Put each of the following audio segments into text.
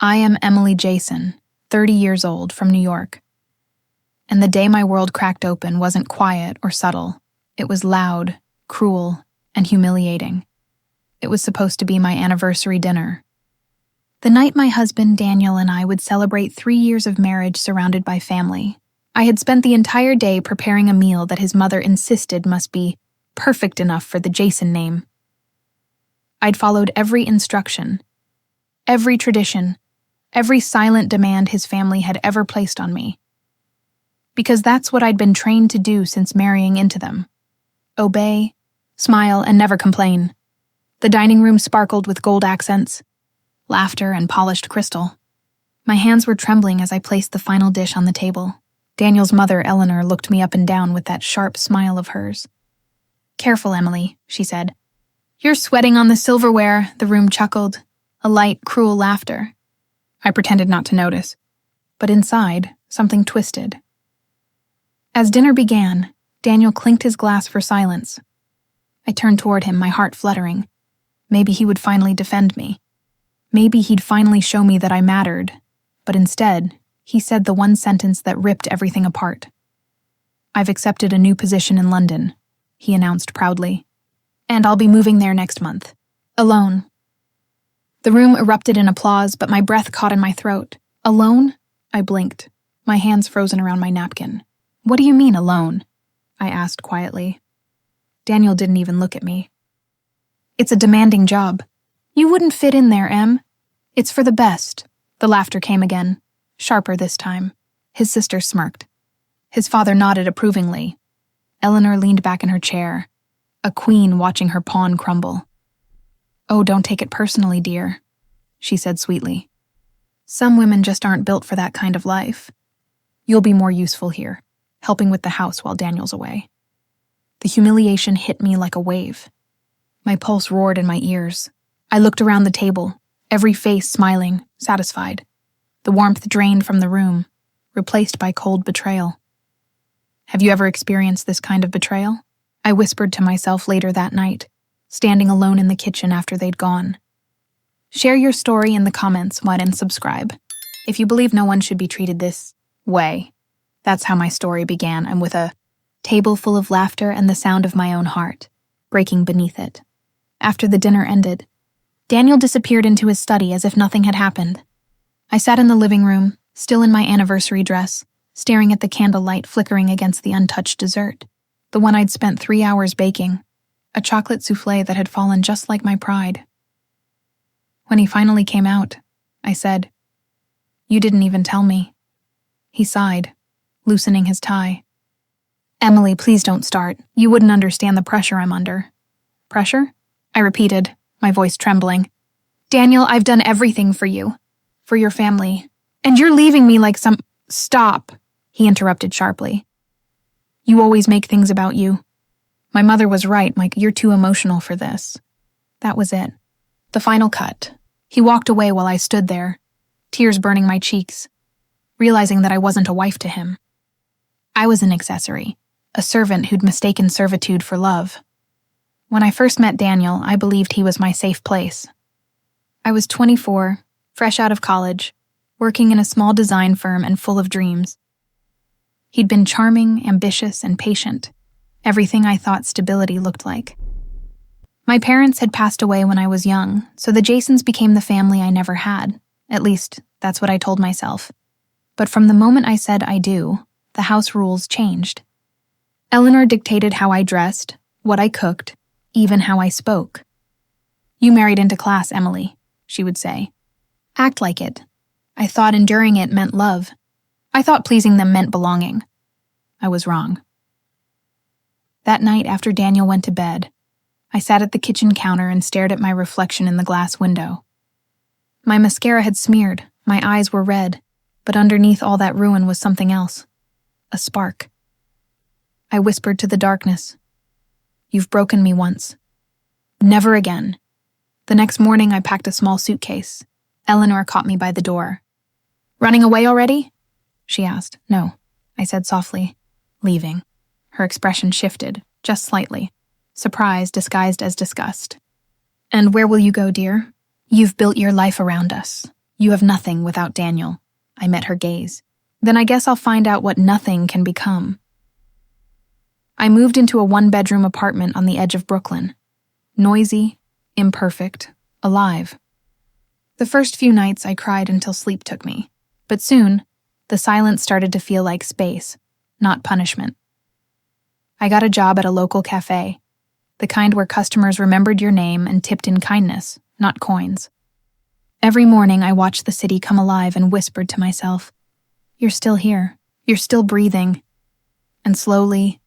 I am Emily Jayson, 30 years old, from New York. And the day my world cracked open wasn't quiet or subtle. It was loud, cruel, and humiliating. It was supposed to be my anniversary dinner. The night my husband, Daniel, and I would celebrate 3 years of marriage surrounded by family. I had spent the entire day preparing a meal that his mother insisted must be perfect enough for the Jayson name. I'd followed every instruction, every tradition, every silent demand his family had ever placed on me. Because that's what I'd been trained to do since marrying into them. Obey, smile, and never complain. The dining room sparkled with gold accents, laughter, and polished crystal. My hands were trembling as I placed the final dish on the table. Daniel's mother, Eleanor, looked me up and down with that sharp smile of hers. "Careful, Emily," she said. "You're sweating on the silverware," the room chuckled, a light, cruel laughter. I pretended not to notice, but inside, something twisted. As dinner began, Daniel clinked his glass for silence. I turned toward him, my heart fluttering. Maybe he would finally defend me. Maybe he'd finally show me that I mattered, but instead, he said the one sentence that ripped everything apart. "I've accepted a new position in London," he announced proudly. "And I'll be moving there next month. Alone." The room erupted in applause, but my breath caught in my throat. "Alone?" I blinked, my hands frozen around my napkin. "What do you mean, alone?" I asked quietly. Daniel didn't even look at me. "It's a demanding job. You wouldn't fit in there, Em. It's for the best." The laughter came again, sharper this time. His sister smirked. His father nodded approvingly. Eleanor leaned back in her chair, a queen watching her pawn crumble. "Oh, don't take it personally, dear," she said sweetly. "Some women just aren't built for that kind of life. You'll be more useful here, helping with the house while Daniel's away." The humiliation hit me like a wave. My pulse roared in my ears. I looked around the table, every face smiling, satisfied. The warmth drained from the room, replaced by cold betrayal. "Have you ever experienced this kind of betrayal?" I whispered to myself later that night, standing alone in the kitchen after they'd gone. Share your story in the comments, and subscribe. If you believe no one should be treated this way. That's how my story began, and with a table full of laughter and the sound of my own heart breaking beneath it. After the dinner ended, Daniel disappeared into his study as if nothing had happened. I sat in the living room, still in my anniversary dress, staring at the candlelight flickering against the untouched dessert, the one I'd spent 3 hours baking, a chocolate soufflé that had fallen just like my pride. When he finally came out, I said, "You didn't even tell me." He sighed, loosening his tie. "Emily, please don't start. You wouldn't understand the pressure I'm under." "Pressure?" I repeated, my voice trembling. "Daniel, I've done everything for you, for your family, and you're leaving me like some—" "Stop," he interrupted sharply. "You always make things about you. My mother was right, Mike, you're too emotional for this." That was it. The final cut. He walked away while I stood there, tears burning my cheeks, realizing that I wasn't a wife to him. I was an accessory, a servant who'd mistaken servitude for love. When I first met Daniel, I believed he was my safe place. I was 24, fresh out of college, working in a small design firm and full of dreams. He'd been charming, ambitious, and patient, everything I thought stability looked like. My parents had passed away when I was young, so the Jaysons became the family I never had. At least, that's what I told myself. But from the moment I said I do, the house rules changed. Eleanor dictated how I dressed, what I cooked, even how I spoke. "You married into class, Emily," she would say. "Act like it." I thought enduring it meant love. I thought pleasing them meant belonging. I was wrong. That night after Daniel went to bed, I sat at the kitchen counter and stared at my reflection in the glass window. My mascara had smeared, my eyes were red, but underneath all that ruin was something else. A spark. I whispered to the darkness, "You've broken me once. Never again." The next morning I packed a small suitcase. Eleanor caught me by the door. "Running away already?" she asked. "No," I said softly. "Leaving." Her expression shifted, just slightly. Surprise disguised as disgust. "And where will you go, dear? You've built your life around us. You have nothing without Daniel. I met her gaze. Then I guess I'll find out what nothing can become. I moved into a one-bedroom apartment on the edge of Brooklyn. Noisy, imperfect, alive. The first few nights I cried until sleep took me. But soon, the silence started to feel like space, not punishment. I got a job at a local cafe, the kind where customers remembered your name and tipped in kindness, not coins. Every morning I watched the city come alive and whispered to myself, "You're still here. You're still breathing." And slowly,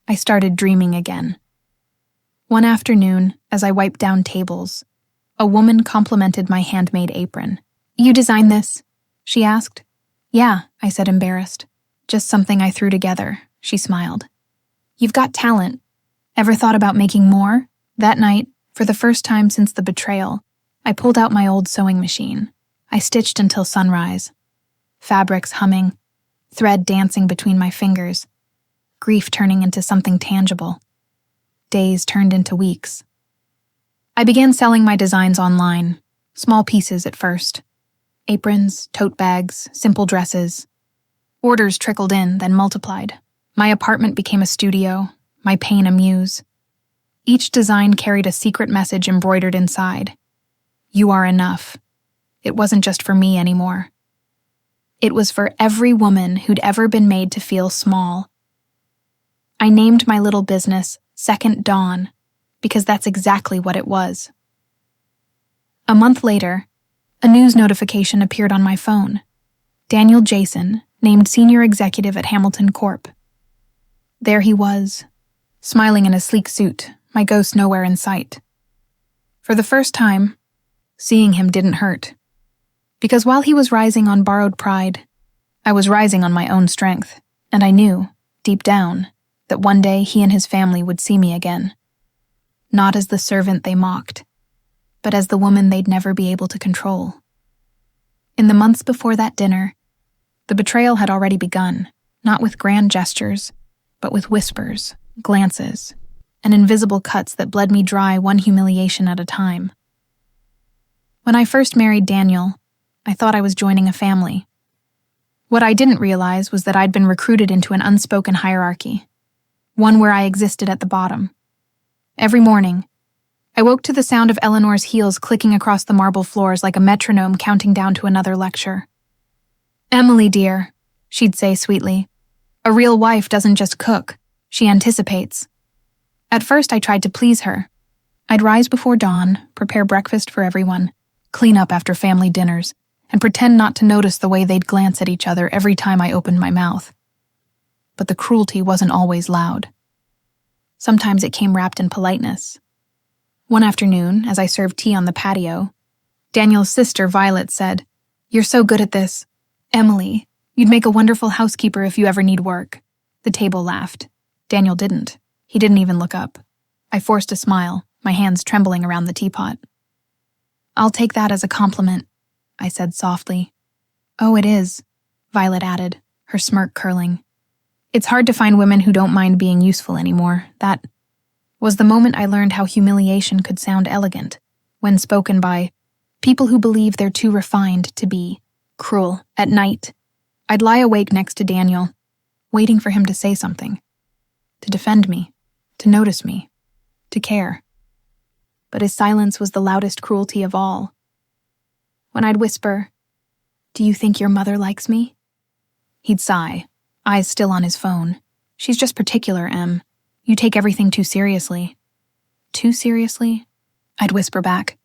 I started dreaming again. One afternoon, as I wiped down tables, a woman complimented my handmade apron. "You designed this?" she asked. "Yeah," I said, embarrassed. "Just something I threw together," she smiled. "You've got talent. Ever thought about making more?" That night, for the first time since the betrayal, I pulled out my old sewing machine. I stitched until sunrise. Fabrics humming, thread dancing between my fingers, grief turning into something tangible. Days turned into weeks. I began selling my designs online, small pieces at first. Aprons, tote bags, simple dresses. Orders trickled in, then multiplied. My apartment became a studio, my pain a muse. Each design carried a secret message embroidered inside. You are enough. It wasn't just for me anymore. It was for every woman who'd ever been made to feel small. I named my little business Second Dawn, because that's exactly what it was. A month later, a news notification appeared on my phone. Daniel Jayson, named senior executive at Hamilton Corp. There he was, smiling in a sleek suit, my ghost nowhere in sight. For the first time, seeing him didn't hurt. Because while he was rising on borrowed pride, I was rising on my own strength, and I knew, deep down, that one day he and his family would see me again. Not as the servant they mocked, but as the woman they'd never be able to control. In the months before that dinner, the betrayal had already begun, not with grand gestures, but with whispers, glances, and invisible cuts that bled me dry one humiliation at a time. When I first married Daniel, I thought I was joining a family. What I didn't realize was that I'd been recruited into an unspoken hierarchy, one where I existed at the bottom. Every morning, I woke to the sound of Eleanor's heels clicking across the marble floors like a metronome counting down to another lecture. "Emily, dear," she'd say sweetly, "a real wife doesn't just cook, she anticipates." At first I tried to please her. I'd rise before dawn, prepare breakfast for everyone, clean up after family dinners, and pretend not to notice the way they'd glance at each other every time I opened my mouth. But the cruelty wasn't always loud. Sometimes it came wrapped in politeness. One afternoon, as I served tea on the patio, Daniel's sister, Violet, said, "You're so good at this. Emily, you'd make a wonderful housekeeper if you ever need work." The table laughed. Daniel didn't. He didn't even look up. I forced a smile, my hands trembling around the teapot. "I'll take that as a compliment," I said softly. "Oh, it is," Violet added, her smirk curling. "It's hard to find women who don't mind being useful anymore." That was the moment I learned how humiliation could sound elegant, when spoken by people who believe they're too refined to be cruel. At night, I'd lie awake next to Daniel, waiting for him to say something, to defend me, to notice me, to care. But his silence was the loudest cruelty of all. When I'd whisper, "Do you think your mother likes me?" he'd sigh, eyes still on his phone. "She's just particular, Em. You take everything too seriously." "Too seriously?" I'd whisper back.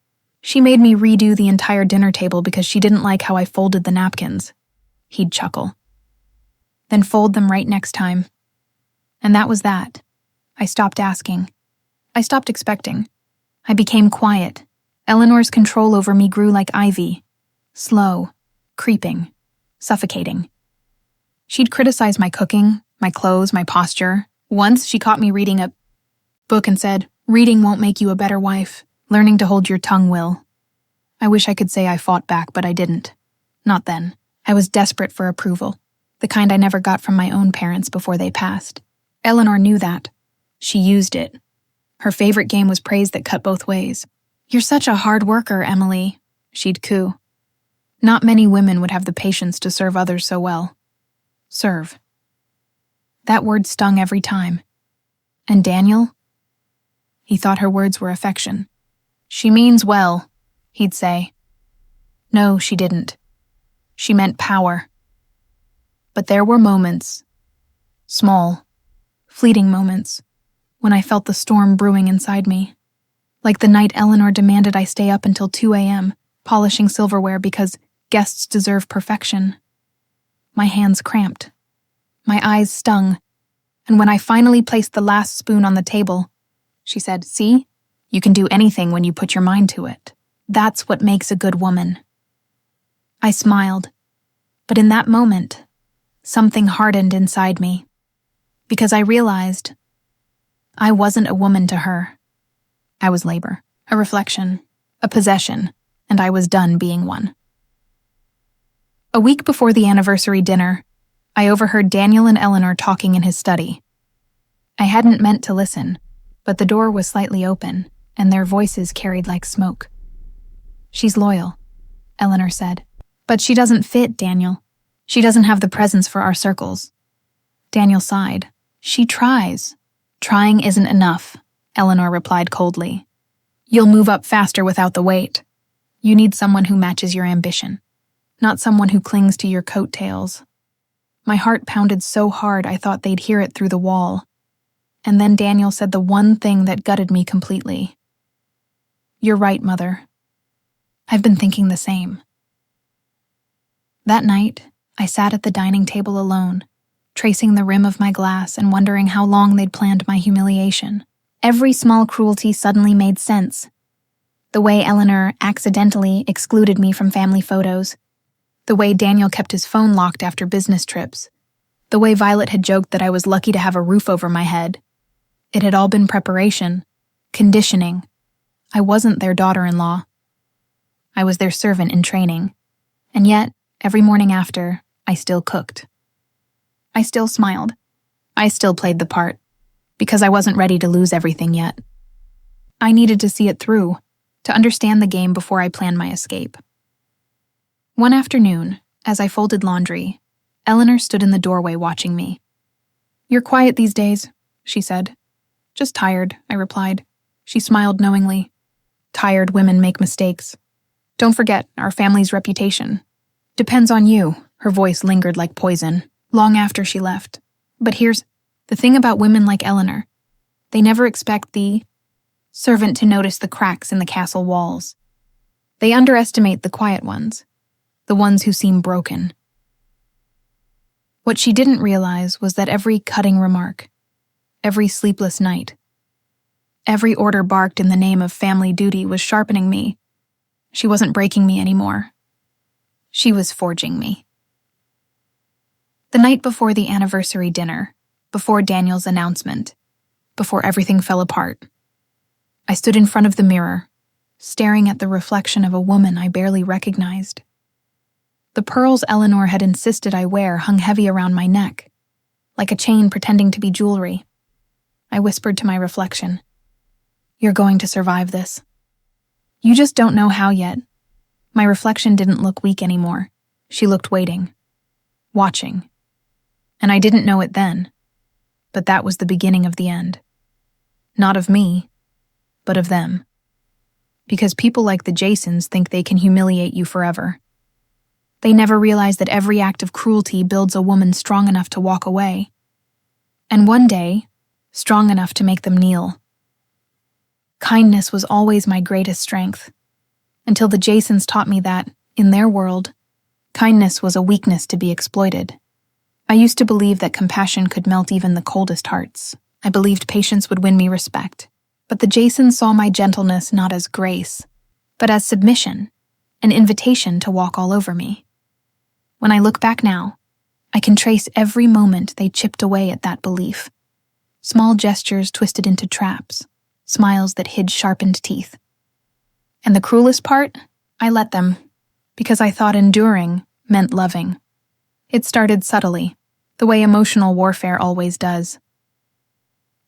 "She made me redo the entire dinner table because she didn't like how I folded the napkins." He'd chuckle. "Then fold them right next time." And that was that. I stopped asking. I stopped expecting. I became quiet. Eleanor's control over me grew like ivy. Slow, creeping, suffocating. She'd criticize my cooking, my clothes, my posture. Once she caught me reading a book and said, "Reading won't make you a better wife. Learning to hold your tongue will." I wish I could say I fought back, but I didn't. Not then. I was desperate for approval, the kind I never got from my own parents before they passed. Eleanor knew that. She used it. Her favorite game was praise that cut both ways. "You're such a hard worker, Emily," she'd coo. Not many women would have the patience to serve others so well. Serve. That word stung every time. And Daniel? He thought her words were affection. She means well, he'd say. No, she didn't. She meant power. But there were moments, small, fleeting moments, when I felt the storm brewing inside me. Like the night Eleanor demanded I stay up until 2 a.m., polishing silverware because guests deserve perfection. My hands cramped. My eyes stung. And when I finally placed the last spoon on the table, she said, "See? You can do anything when you put your mind to it. That's what makes a good woman." I smiled. But in that moment, something hardened inside me. Because I realized I wasn't a woman to her. I was labor, a reflection, a possession, and I was done being one. A week before the anniversary dinner, I overheard Daniel and Eleanor talking in his study. I hadn't meant to listen, but the door was slightly open, and their voices carried like smoke. "She's loyal," Eleanor said. "But she doesn't fit, Daniel. She doesn't have the presence for our circles." Daniel sighed. "She tries." "Trying isn't enough," Eleanor replied coldly. "You'll move up faster without the weight. You need someone who matches your ambition, not someone who clings to your coattails." My heart pounded so hard I thought they'd hear it through the wall. And then Daniel said the one thing that gutted me completely. "You're right, Mother. I've been thinking the same." That night, I sat at the dining table alone, tracing the rim of my glass and wondering how long they'd planned my humiliation. Every small cruelty suddenly made sense. The way Eleanor accidentally excluded me from family photos. The way Daniel kept his phone locked after business trips. The way Violet had joked that I was lucky to have a roof over my head. It had all been preparation, conditioning. I wasn't their daughter-in-law. I was their servant in training. And yet, every morning after, I still cooked. I still smiled. I still played the part, because I wasn't ready to lose everything yet. I needed to see it through, to understand the game before I planned my escape. One afternoon, as I folded laundry, Eleanor stood in the doorway watching me. "You're quiet these days," she said. "Just tired," I replied. She smiled knowingly. "Tired women make mistakes. Don't forget our family's reputation. Depends on you." Her voice lingered like poison, long after she left. "But here's the thing about women like Eleanor. They never expect the servant to notice the cracks in the castle walls. They underestimate the quiet ones, the ones who seem broken." What she didn't realize was that every cutting remark, every sleepless night, every order barked in the name of family duty was sharpening me. She wasn't breaking me anymore. She was forging me. The night before the anniversary dinner, before Daniel's announcement, before everything fell apart, I stood in front of the mirror, staring at the reflection of a woman I barely recognized. The pearls Eleanor had insisted I wear hung heavy around my neck, like a chain pretending to be jewelry. I whispered to my reflection, "You're going to survive this. You just don't know how yet." My reflection didn't look weak anymore. She looked waiting, watching. And I didn't know it then, but that was the beginning of the end. Not of me, but of them. Because people like the Jaysons think they can humiliate you forever. They never realize that every act of cruelty builds a woman strong enough to walk away. And one day, strong enough to make them kneel. Kindness was always my greatest strength, until the Jaysons taught me that, in their world, kindness was a weakness to be exploited. I used to believe that compassion could melt even the coldest hearts. I believed patience would win me respect. But the Jaysons saw my gentleness not as grace, but as submission, an invitation to walk all over me. When I look back now, I can trace every moment they chipped away at that belief. Small gestures twisted into traps, smiles that hid sharpened teeth. And the cruelest part? I let them, because I thought enduring meant loving. It started subtly, the way emotional warfare always does.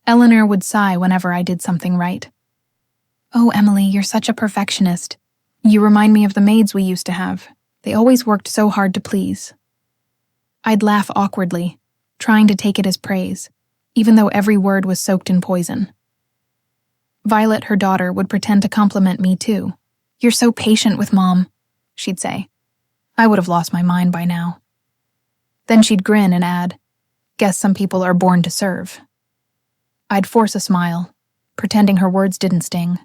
Eleanor would sigh whenever I did something right. "Oh, Emily, you're such a perfectionist. You remind me of the maids we used to have. They always worked so hard to please. I'd laugh awkwardly, trying to take it as praise, even though every word was soaked in poison. Violet, her daughter, would pretend to compliment me too. "You're so patient with Mom," she'd say. I would have lost my mind by now. Then she'd grin and add, "Guess some people are born to serve." I'd force a smile, pretending her words didn't sting.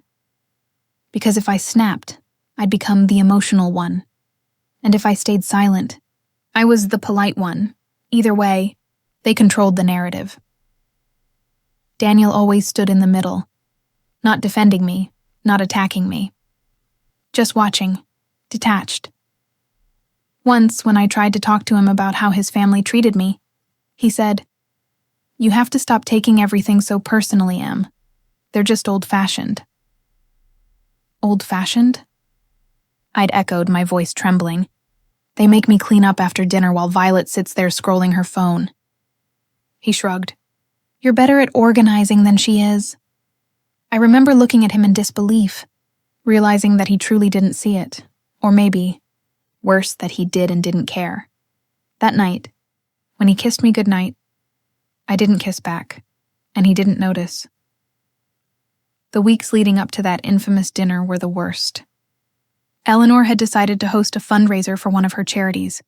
Because if I snapped, I'd become the emotional one. And if I stayed silent, I was the polite one. Either way, they controlled the narrative. Daniel always stood in the middle, not defending me, not attacking me. Just watching, detached. Once, when I tried to talk to him about how his family treated me, he said, "You have to stop taking everything so personally, Em. They're just old-fashioned." Old-fashioned? I'd echoed, my voice trembling. "They make me clean up after dinner while Violet sits there scrolling her phone." He shrugged. "You're better at organizing than she is." I remember looking at him in disbelief, realizing that he truly didn't see it, or maybe, worse, that he did and didn't care. That night, when he kissed me goodnight, I didn't kiss back, and he didn't notice. The weeks leading up to that infamous dinner were the worst. Eleanor had decided to host a fundraiser for one of her charities,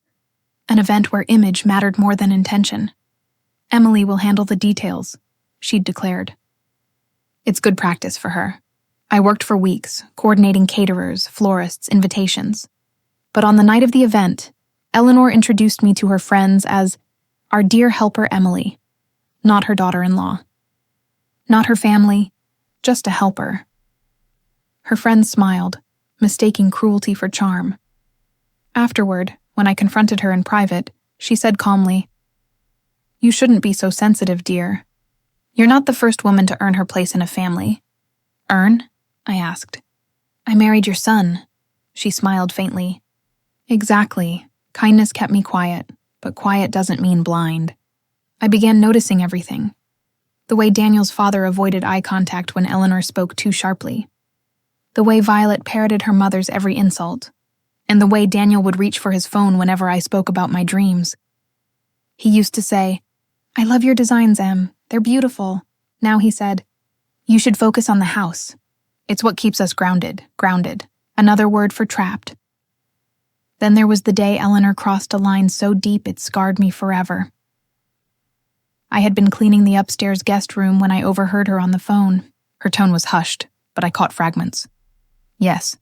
an event where image mattered more than intention. "Emily will handle the details," she'd declared. It's good practice for her. I worked for weeks, coordinating caterers, florists, invitations. But on the night of the event, Eleanor introduced me to her friends as our dear helper Emily, not her daughter-in-law. Not her family, just a helper. Her friends smiled, mistaking cruelty for charm. Afterward, when I confronted her in private, she said calmly, "You shouldn't be so sensitive, dear. You're not the first woman to earn her place in a family." "Earn?" I asked. "I married your son." She smiled faintly. Exactly. Kindness kept me quiet, but quiet doesn't mean blind. I began noticing everything. The way Daniel's father avoided eye contact when Eleanor spoke too sharply. The way Violet parroted her mother's every insult. And the way Daniel would reach for his phone whenever I spoke about my dreams. He used to say, "I love your designs, Em. They're beautiful." Now he said, "You should focus on the house. It's what keeps us grounded. Another word for trapped." Then there was the day Eleanor crossed a line so deep it scarred me forever. I had been cleaning the upstairs guest room when I overheard her on the phone. Her tone was hushed, but I caught fragments. "Yes,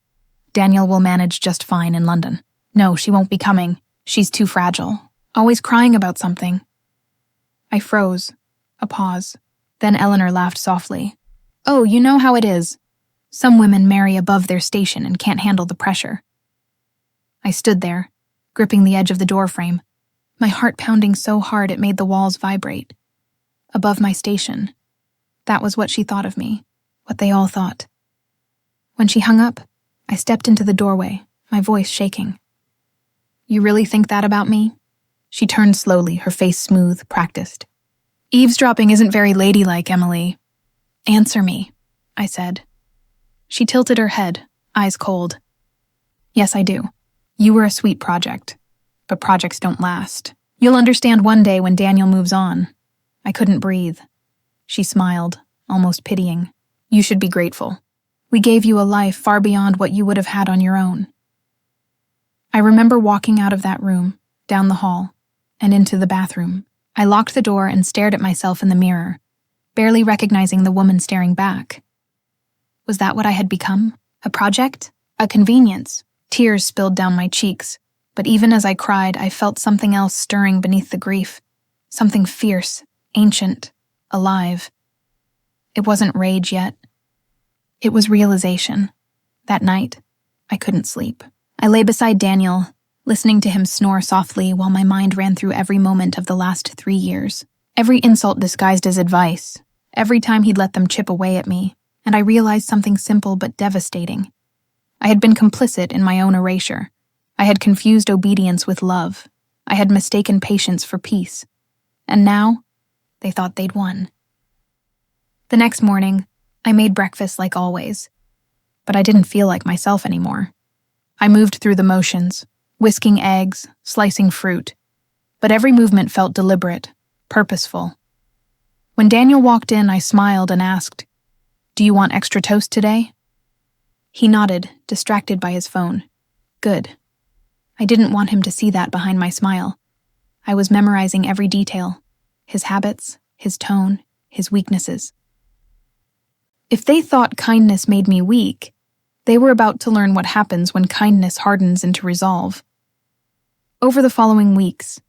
Daniel will manage just fine in London. No, she won't be coming. She's too fragile. Always crying about something." I froze. A pause. Then Eleanor laughed softly. "Oh, you know how it is. Some women marry above their station and can't handle the pressure." I stood there, gripping the edge of the doorframe, my heart pounding so hard it made the walls vibrate. Above my station. That was what she thought of me, what they all thought. When she hung up, I stepped into the doorway, my voice shaking. "You really think that about me?" She turned slowly, her face smooth, practiced. "Eavesdropping isn't very ladylike, Emily." "Answer me," I said. She tilted her head, eyes cold. "Yes, I do. You were a sweet project. But projects don't last. You'll understand one day when Daniel moves on." I couldn't breathe. She smiled, almost pitying. "You should be grateful. We gave you a life far beyond what you would have had on your own." I remember walking out of that room, down the hall, and into the bathroom. I locked the door and stared at myself in the mirror, barely recognizing the woman staring back. Was that what I had become? A project? A convenience? Tears spilled down my cheeks, but even as I cried, I felt something else stirring beneath the grief. Something fierce, ancient, alive. It wasn't rage yet. It was realization. That night, I couldn't sleep. I lay beside Daniel, listening to him snore softly while my mind ran through every moment of the last 3 years. Every insult disguised as advice, every time he'd let them chip away at me, and I realized something simple but devastating. I had been complicit in my own erasure. I had confused obedience with love. I had mistaken patience for peace. And now, they thought they'd won. The next morning, I made breakfast like always. But I didn't feel like myself anymore. I moved through the motions, whisking eggs, slicing fruit, but every movement felt deliberate, purposeful. When Daniel walked in, I smiled and asked, "Do you want extra toast today?" He nodded, distracted by his phone. Good. I didn't want him to see that behind my smile. I was memorizing every detail, his habits, his tone, his weaknesses. If they thought kindness made me weak, they were about to learn what happens when kindness hardens into resolve. Over the following weeks,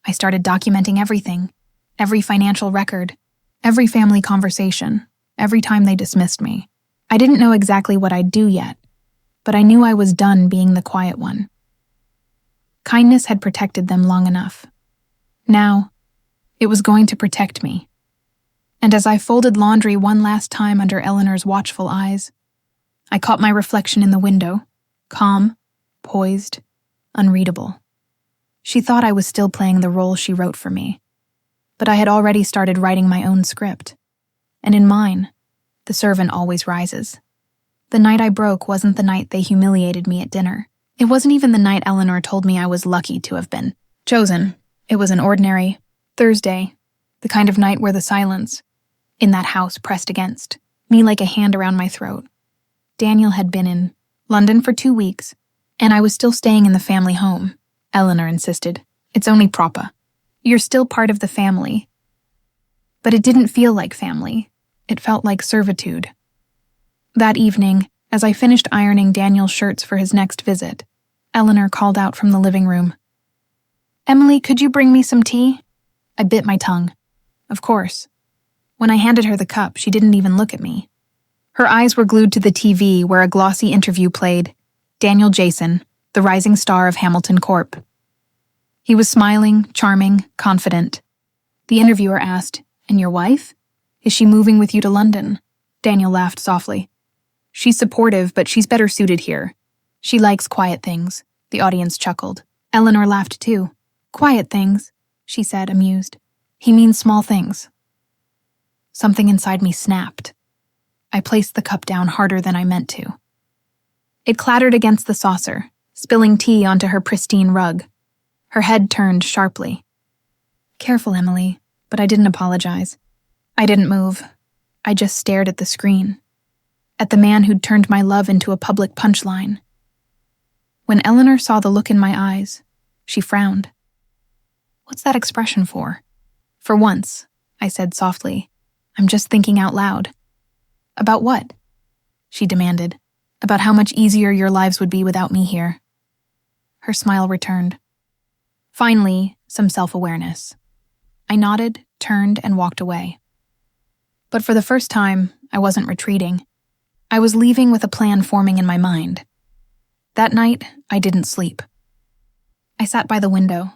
I started documenting everything, every financial record, every family conversation, every time they dismissed me. I didn't know exactly what I'd do yet, but I knew I was done being the quiet one. Kindness had protected them long enough. Now, it was going to protect me. And as I folded laundry one last time under Eleanor's watchful eyes, I caught my reflection in the window, calm, poised, unreadable. She thought I was still playing the role she wrote for me, but I had already started writing my own script. And in mine, the servant always rises. The night I broke wasn't the night they humiliated me at dinner. It wasn't even the night Eleanor told me I was lucky to have been chosen. It was an ordinary Thursday, the kind of night where the silence in that house pressed against me like a hand around my throat. Daniel had been in London for 2 weeks, and I was still staying in the family home. Eleanor insisted, "It's only proper. You're still part of the family." But it didn't feel like family. It felt like servitude. That evening, as I finished ironing Daniel's shirts for his next visit, Eleanor called out from the living room, "Emily, could you bring me some tea?" I bit my tongue. Of course. When I handed her the cup, she didn't even look at me. Her eyes were glued to the TV where a glossy interview played, Emily Jayson, the rising star of Hamilton Corp. He was smiling, charming, confident. The interviewer asked, "And your wife? Is she moving with you to London?" Daniel laughed softly. "She's supportive, but she's better suited here. She likes quiet things." The audience chuckled. Eleanor laughed too. "Quiet things," she said, amused. "He means small things." Something inside me snapped. I placed the cup down harder than I meant to. It clattered against the saucer, spilling tea onto her pristine rug. Her head turned sharply. "Careful, Emily," but I didn't apologize. I didn't move. I just stared at the screen, at the man who'd turned my love into a public punchline. When Eleanor saw the look in my eyes, she frowned. "What's that expression for?" "For once," I said softly, "I'm just thinking out loud." "About what?" she demanded. "About how much easier your lives would be without me here." Her smile returned. Finally, some self-awareness. I nodded, turned, and walked away. But for the first time, I wasn't retreating. I was leaving with a plan forming in my mind. That night, I didn't sleep. I sat by the window,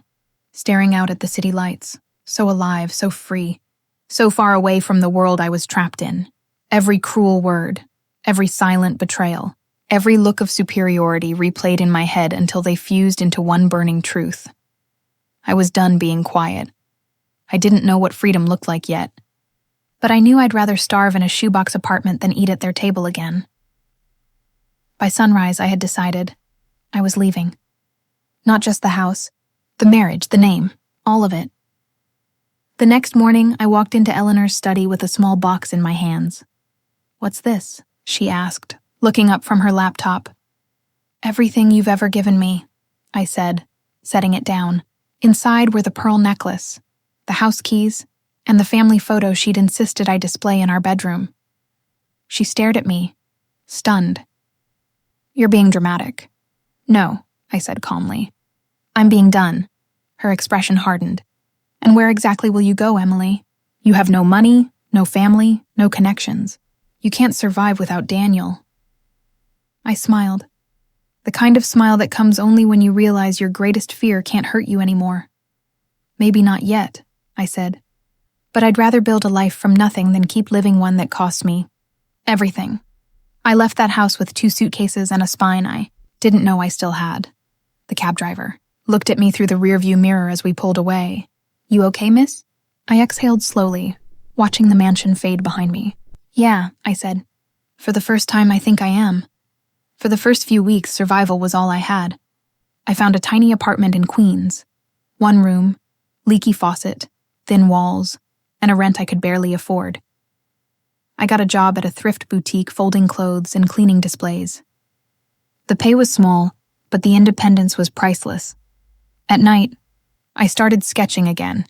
staring out at the city lights, so alive, so free, so far away from the world I was trapped in. Every cruel word, every silent betrayal, every look of superiority replayed in my head until they fused into one burning truth. I was done being quiet. I didn't know what freedom looked like yet, but I knew I'd rather starve in a shoebox apartment than eat at their table again. By sunrise, I had decided I was leaving. Not just the house, the marriage, the name, all of it. The next morning, I walked into Eleanor's study with a small box in my hands. "What's this?" she asked, looking up from her laptop. "Everything you've ever given me," I said, setting it down. Inside were the pearl necklace, the house keys, and the family photo she'd insisted I display in our bedroom. She stared at me, stunned. "You're being dramatic." "No," I said calmly. "I'm being done." Her expression hardened. "And where exactly will you go, Emily? You have no money, no family, no connections. You can't survive without Daniel." I smiled. The kind of smile that comes only when you realize your greatest fear can't hurt you anymore. "Maybe not yet," I said. "But I'd rather build a life from nothing than keep living one that costs me everything." I left that house with 2 suitcases and a spine I didn't know I still had. The cab driver looked at me through the rearview mirror as we pulled away. "You okay, miss?" I exhaled slowly, watching the mansion fade behind me. "Yeah," I said. "For the first time, I think I am. For the first few weeks, survival was all I had." I found a tiny apartment in Queens. 1 room, leaky faucet, thin walls, and a rent I could barely afford. I got a job at a thrift boutique folding clothes and cleaning displays. The pay was small, but the independence was priceless. At night, I started sketching again.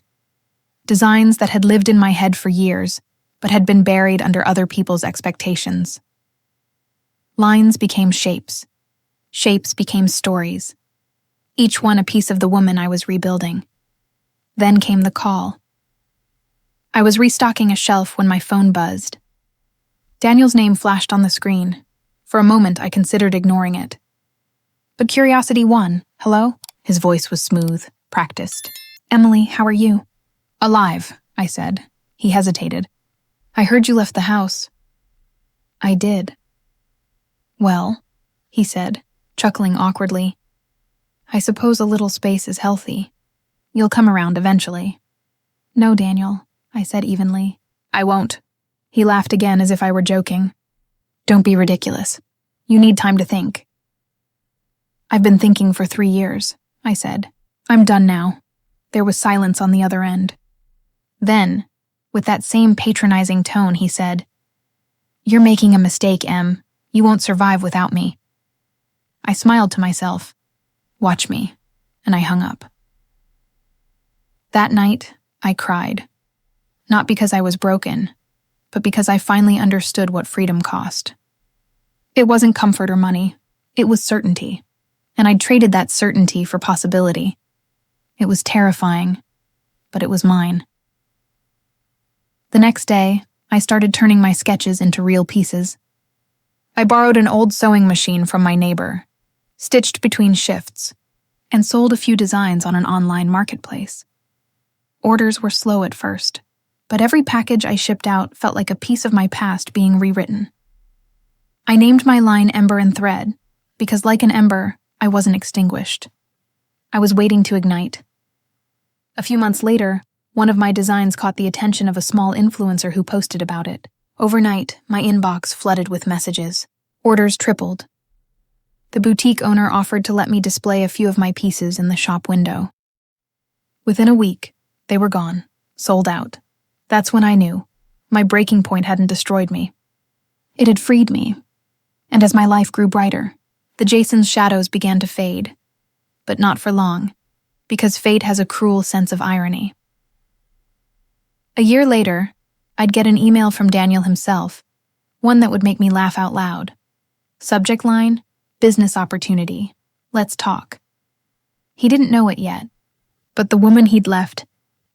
Designs that had lived in my head for years, but had been buried under other people's expectations. Lines became shapes. Shapes became stories. Each one a piece of the woman I was rebuilding. Then came the call. I was restocking a shelf when my phone buzzed. Daniel's name flashed on the screen. For a moment, I considered ignoring it. But curiosity won. Hello? His voice was smooth, practiced. Emily, how are you? Alive, I said. He hesitated. I heard you left the house. I did. Well, he said, chuckling awkwardly. I suppose a little space is healthy. You'll come around eventually. No, Daniel, I said evenly. I won't. He laughed again as if I were joking. Don't be ridiculous. You need time to think. I've been thinking for 3 years, I said. I'm done now. There was silence on the other end. Then, with that same patronizing tone, he said, You're making a mistake, Em. You won't survive without me. I smiled to myself. Watch me. And I hung up. That night, I cried. Not because I was broken, but because I finally understood what freedom cost. It wasn't comfort or money. It was certainty. And I'd traded that certainty for possibility. It was terrifying, but it was mine. The next day, I started turning my sketches into real pieces. I borrowed an old sewing machine from my neighbor, stitched between shifts, and sold a few designs on an online marketplace. Orders were slow at first, but every package I shipped out felt like a piece of my past being rewritten. I named my line Ember and Thread, because like an ember, I wasn't extinguished. I was waiting to ignite. A few months later, one of my designs caught the attention of a small influencer who posted about it. Overnight, my inbox flooded with messages. Orders tripled. The boutique owner offered to let me display a few of my pieces in the shop window. Within a week, they were gone, sold out. That's when I knew. My breaking point hadn't destroyed me. It had freed me. And as my life grew brighter, the Jayson's shadows began to fade. But not for long, because fate has a cruel sense of irony. A year later, I'd get an email from Daniel himself, one that would make me laugh out loud. Subject line, business opportunity. Let's talk. He didn't know it yet, but the woman he'd left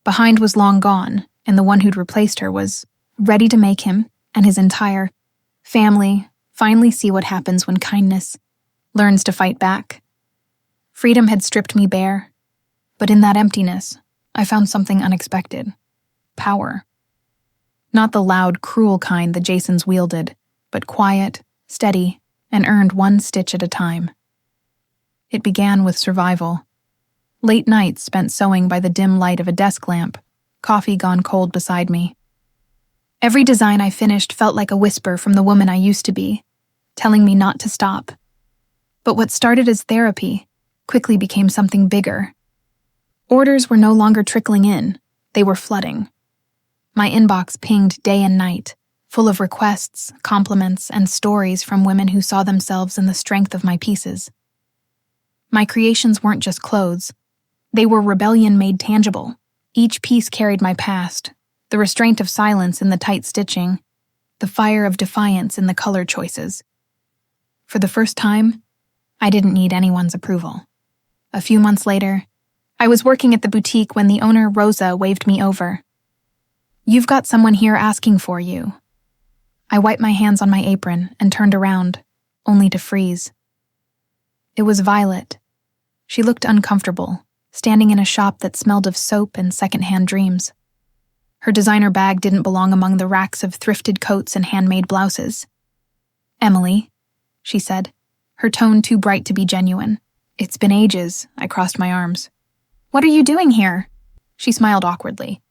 behind was long gone, and the one who'd replaced her was ready to make him and his entire family finally see what happens when kindness learns to fight back. Freedom had stripped me bare, but in that emptiness, I found something unexpected. Power. Not the loud, cruel kind the Jaysons wielded, but quiet, steady, and earned one stitch at a time. It began with survival. Late nights spent sewing by the dim light of a desk lamp, coffee gone cold beside me. Every design I finished felt like a whisper from the woman I used to be, telling me not to stop. But what started as therapy quickly became something bigger. Orders were no longer trickling in, they were flooding. My inbox pinged day and night, full of requests, compliments, and stories from women who saw themselves in the strength of my pieces. My creations weren't just clothes. They were rebellion made tangible. Each piece carried my past, the restraint of silence in the tight stitching, the fire of defiance in the color choices. For the first time, I didn't need anyone's approval. A few months later, I was working at the boutique when the owner, Rosa, waved me over. "You've got someone here asking for you." I wiped my hands on my apron and turned around, only to freeze. It was Violet. She looked uncomfortable, standing in a shop that smelled of soap and secondhand dreams. Her designer bag didn't belong among the racks of thrifted coats and handmade blouses. "Emily," she said, her tone too bright to be genuine. "It's been ages," I crossed my arms. "What are you doing here?" She smiled awkwardly.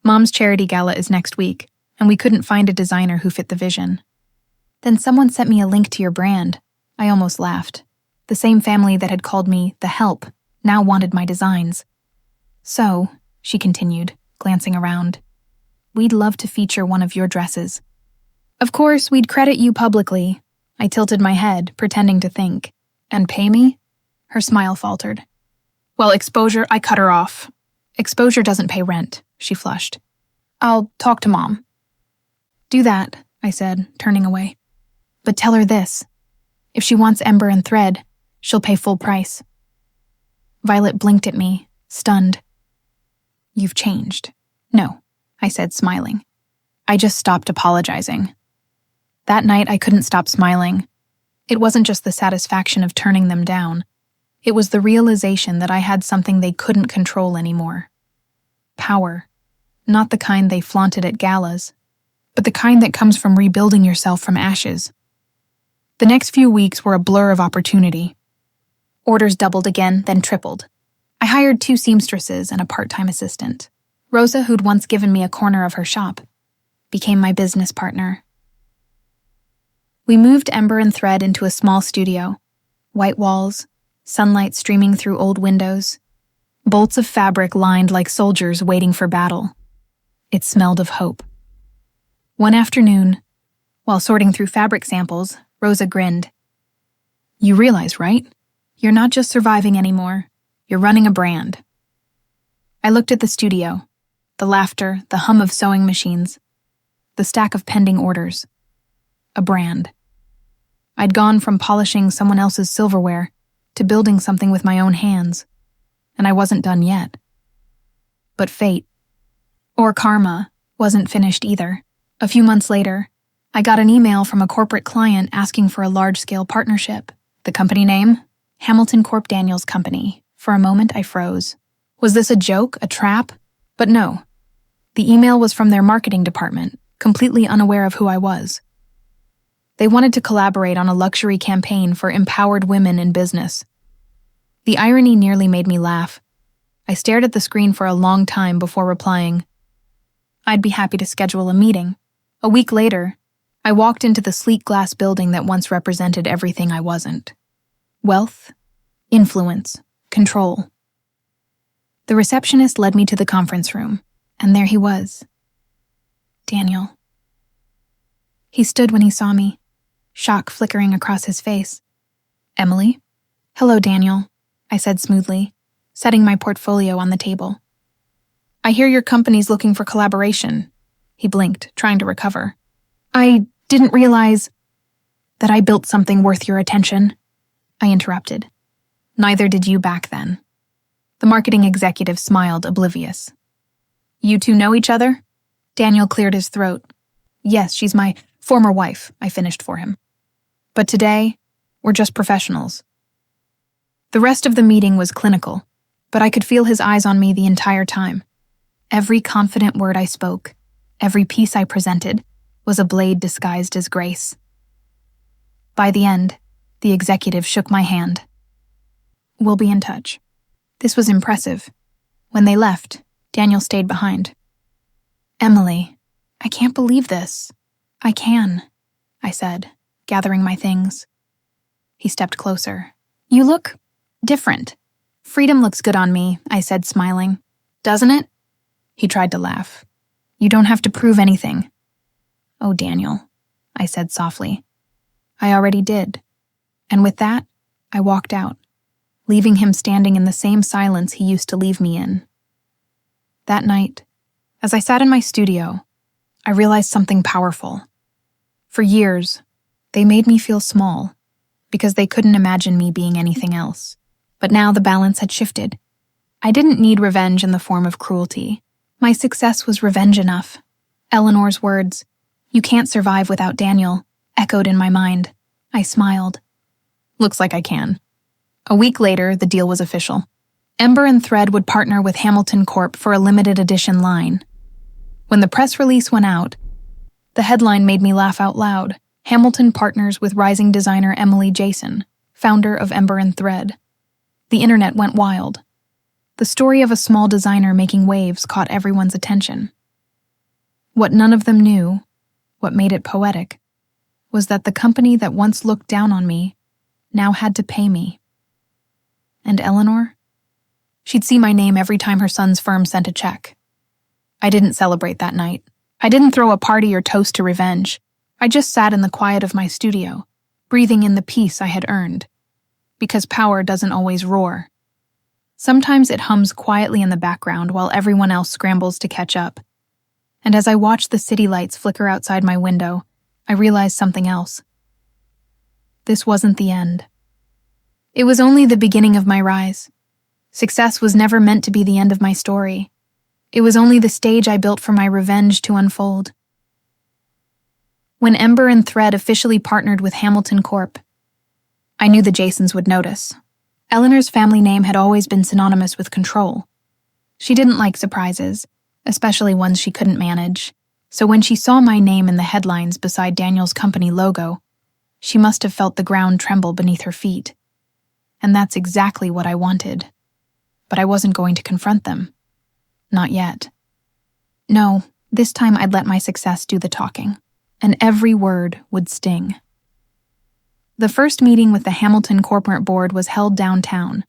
"Mom's charity gala is next week, and we couldn't find a designer who fit the vision." "Then someone sent me a link to your brand." I almost laughed. The same family that had called me the help now wanted my designs. So, she continued, glancing around, we'd love to feature one of your dresses. Of course, we'd credit you publicly. I tilted my head, pretending to think. And pay me? Her smile faltered. Well, exposure, I cut her off. Exposure doesn't pay rent, she flushed. I'll talk to Mom. Do that, I said, turning away. But tell her this. If she wants Ember and Thread, she'll pay full price. Violet blinked at me, stunned. You've changed. No, I said, smiling. I just stopped apologizing. That night, I couldn't stop smiling. It wasn't just the satisfaction of turning them down. It was the realization that I had something they couldn't control anymore. Power. Not the kind they flaunted at galas, but the kind that comes from rebuilding yourself from ashes. The next few weeks were a blur of opportunity. Orders doubled again, then tripled. I hired 2 seamstresses and a part-time assistant. Rosa, who'd once given me a corner of her shop, became my business partner. We moved Ember and Thread into a small studio. White walls, sunlight streaming through old windows, bolts of fabric lined like soldiers waiting for battle. It smelled of hope. One afternoon, while sorting through fabric samples, Rosa grinned. You realize, right? You're not just surviving anymore. You're running a brand. I looked at the studio, the laughter, the hum of sewing machines, the stack of pending orders. A brand. I'd gone from polishing someone else's silverware to building something with my own hands, and I wasn't done yet. But fate, or karma, wasn't finished either. A few months later, I got an email from a corporate client asking for a large-scale partnership. The company name? Hamilton Corp Daniels Company. For a moment, I froze. Was this a joke, a trap? But no. The email was from their marketing department, completely unaware of who I was. They wanted to collaborate on a luxury campaign for empowered women in business. The irony nearly made me laugh. I stared at the screen for a long time before replying. I'd be happy to schedule a meeting. A week later, I walked into the sleek glass building that once represented everything I wasn't. Wealth, influence, control. The receptionist led me to the conference room, and there he was. Daniel. He stood when he saw me, shock flickering across his face. Emily? Hello, Daniel, I said smoothly, setting my portfolio on the table. I hear your company's looking for collaboration. He blinked, trying to recover. I didn't realize that I built something worth your attention, I interrupted. Neither did you back then. The marketing executive smiled, oblivious. You two know each other? Daniel cleared his throat. Yes, she's my former wife, I finished for him. But today, we're just professionals. The rest of the meeting was clinical, but I could feel his eyes on me the entire time. Every confident word I spoke, every piece I presented, was a blade disguised as grace. By the end, the executive shook my hand. We'll be in touch. This was impressive. When they left, Daniel stayed behind. Emily, I can't believe this. I can, I said, gathering my things. He stepped closer. You look different. Freedom looks good on me, I said, smiling. Doesn't it? He tried to laugh. You don't have to prove anything. Oh, Daniel, I said softly. I already did. And with that, I walked out, leaving him standing in the same silence he used to leave me in. That night, as I sat in my studio, I realized something powerful. For years, they made me feel small, because they couldn't imagine me being anything else. But now the balance had shifted. I didn't need revenge in the form of cruelty. My success was revenge enough. Eleanor's words, "You can't survive without Daniel," echoed in my mind. I smiled. Looks like I can. A week later, the deal was official. Ember and Thread would partner with Hamilton Corp for a limited edition line. When the press release went out, the headline made me laugh out loud. Hamilton partners with rising designer Emily Jayson, founder of Ember and Thread. The internet went wild. The story of a small designer making waves caught everyone's attention. What none of them knew, what made it poetic, was that the company that once looked down on me now had to pay me. And Eleanor? She'd see my name every time her son's firm sent a check. I didn't celebrate that night. I didn't throw a party or toast to revenge. I just sat in the quiet of my studio, breathing in the peace I had earned. Because power doesn't always roar. Sometimes it hums quietly in the background while everyone else scrambles to catch up. And as I watched the city lights flicker outside my window, I realized something else. This wasn't the end. It was only the beginning of my rise. Success was never meant to be the end of my story. It was only the stage I built for my revenge to unfold. When Ember and Thread officially partnered with Hamilton Corp., I knew the Jaysons would notice. Eleanor's family name had always been synonymous with control. She didn't like surprises, especially ones she couldn't manage, so when she saw my name in the headlines beside Daniel's company logo, she must have felt the ground tremble beneath her feet. And that's exactly what I wanted. But I wasn't going to confront them. Not yet. No, this time I'd let my success do the talking, and every word would sting. The first meeting with the Hamilton corporate board was held downtown.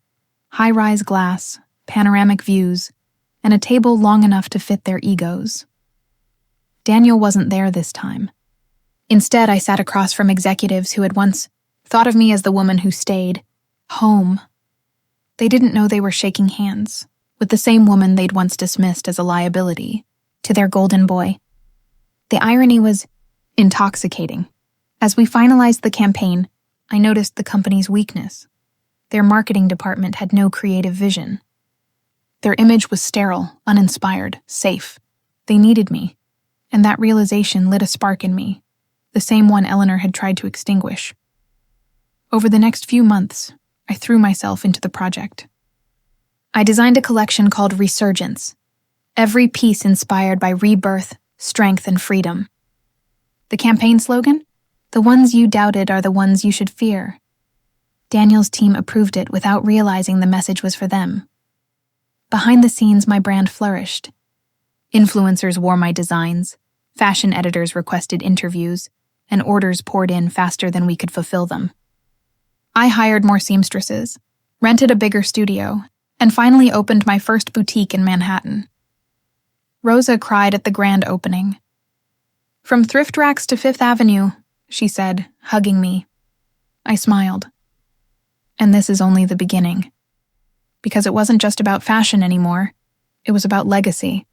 High-rise glass, panoramic views, and a table long enough to fit their egos. Daniel wasn't there this time. Instead, I sat across from executives who had once thought of me as the woman who stayed home. They didn't know they were shaking hands with the same woman they'd once dismissed as a liability to their golden boy. The irony was intoxicating. As we finalized the campaign, I noticed the company's weakness. Their marketing department had no creative vision. Their image was sterile, uninspired, safe. They needed me, and that realization lit a spark in me, the same one Eleanor had tried to extinguish. Over the next few months, I threw myself into the project. I designed a collection called Resurgence, every piece inspired by rebirth, strength, and freedom. The campaign slogan? The ones you doubted are the ones you should fear. Daniel's team approved it without realizing the message was for them. Behind the scenes, my brand flourished. Influencers wore my designs, fashion editors requested interviews, and orders poured in faster than we could fulfill them. I hired more seamstresses, rented a bigger studio, and finally opened my first boutique in Manhattan. Rosa cried at the grand opening. "From thrift racks to Fifth Avenue," she said, hugging me. I smiled. And this is only the beginning. Because it wasn't just about fashion anymore, it was about legacy.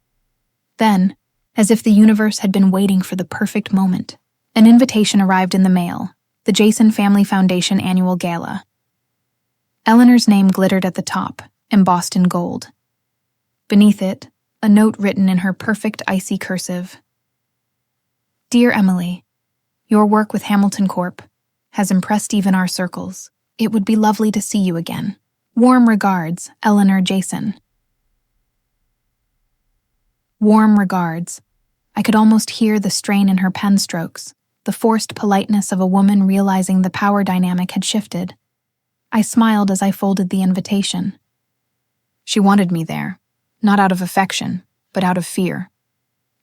Then, as if the universe had been waiting for the perfect moment, an invitation arrived in the mail, the Jayson Family Foundation Annual Gala. Eleanor's name glittered at the top, embossed in gold. Beneath it, a note written in her perfect icy cursive. "Dear Emily, your work with Hamilton Corp. Has impressed even our circles. It would be lovely to see you again. Warm regards, Eleanor Jayson." Warm regards. I could almost hear the strain in her pen strokes, the forced politeness of a woman realizing the power dynamic had shifted. I smiled as I folded the invitation. She wanted me there, not out of affection, but out of fear.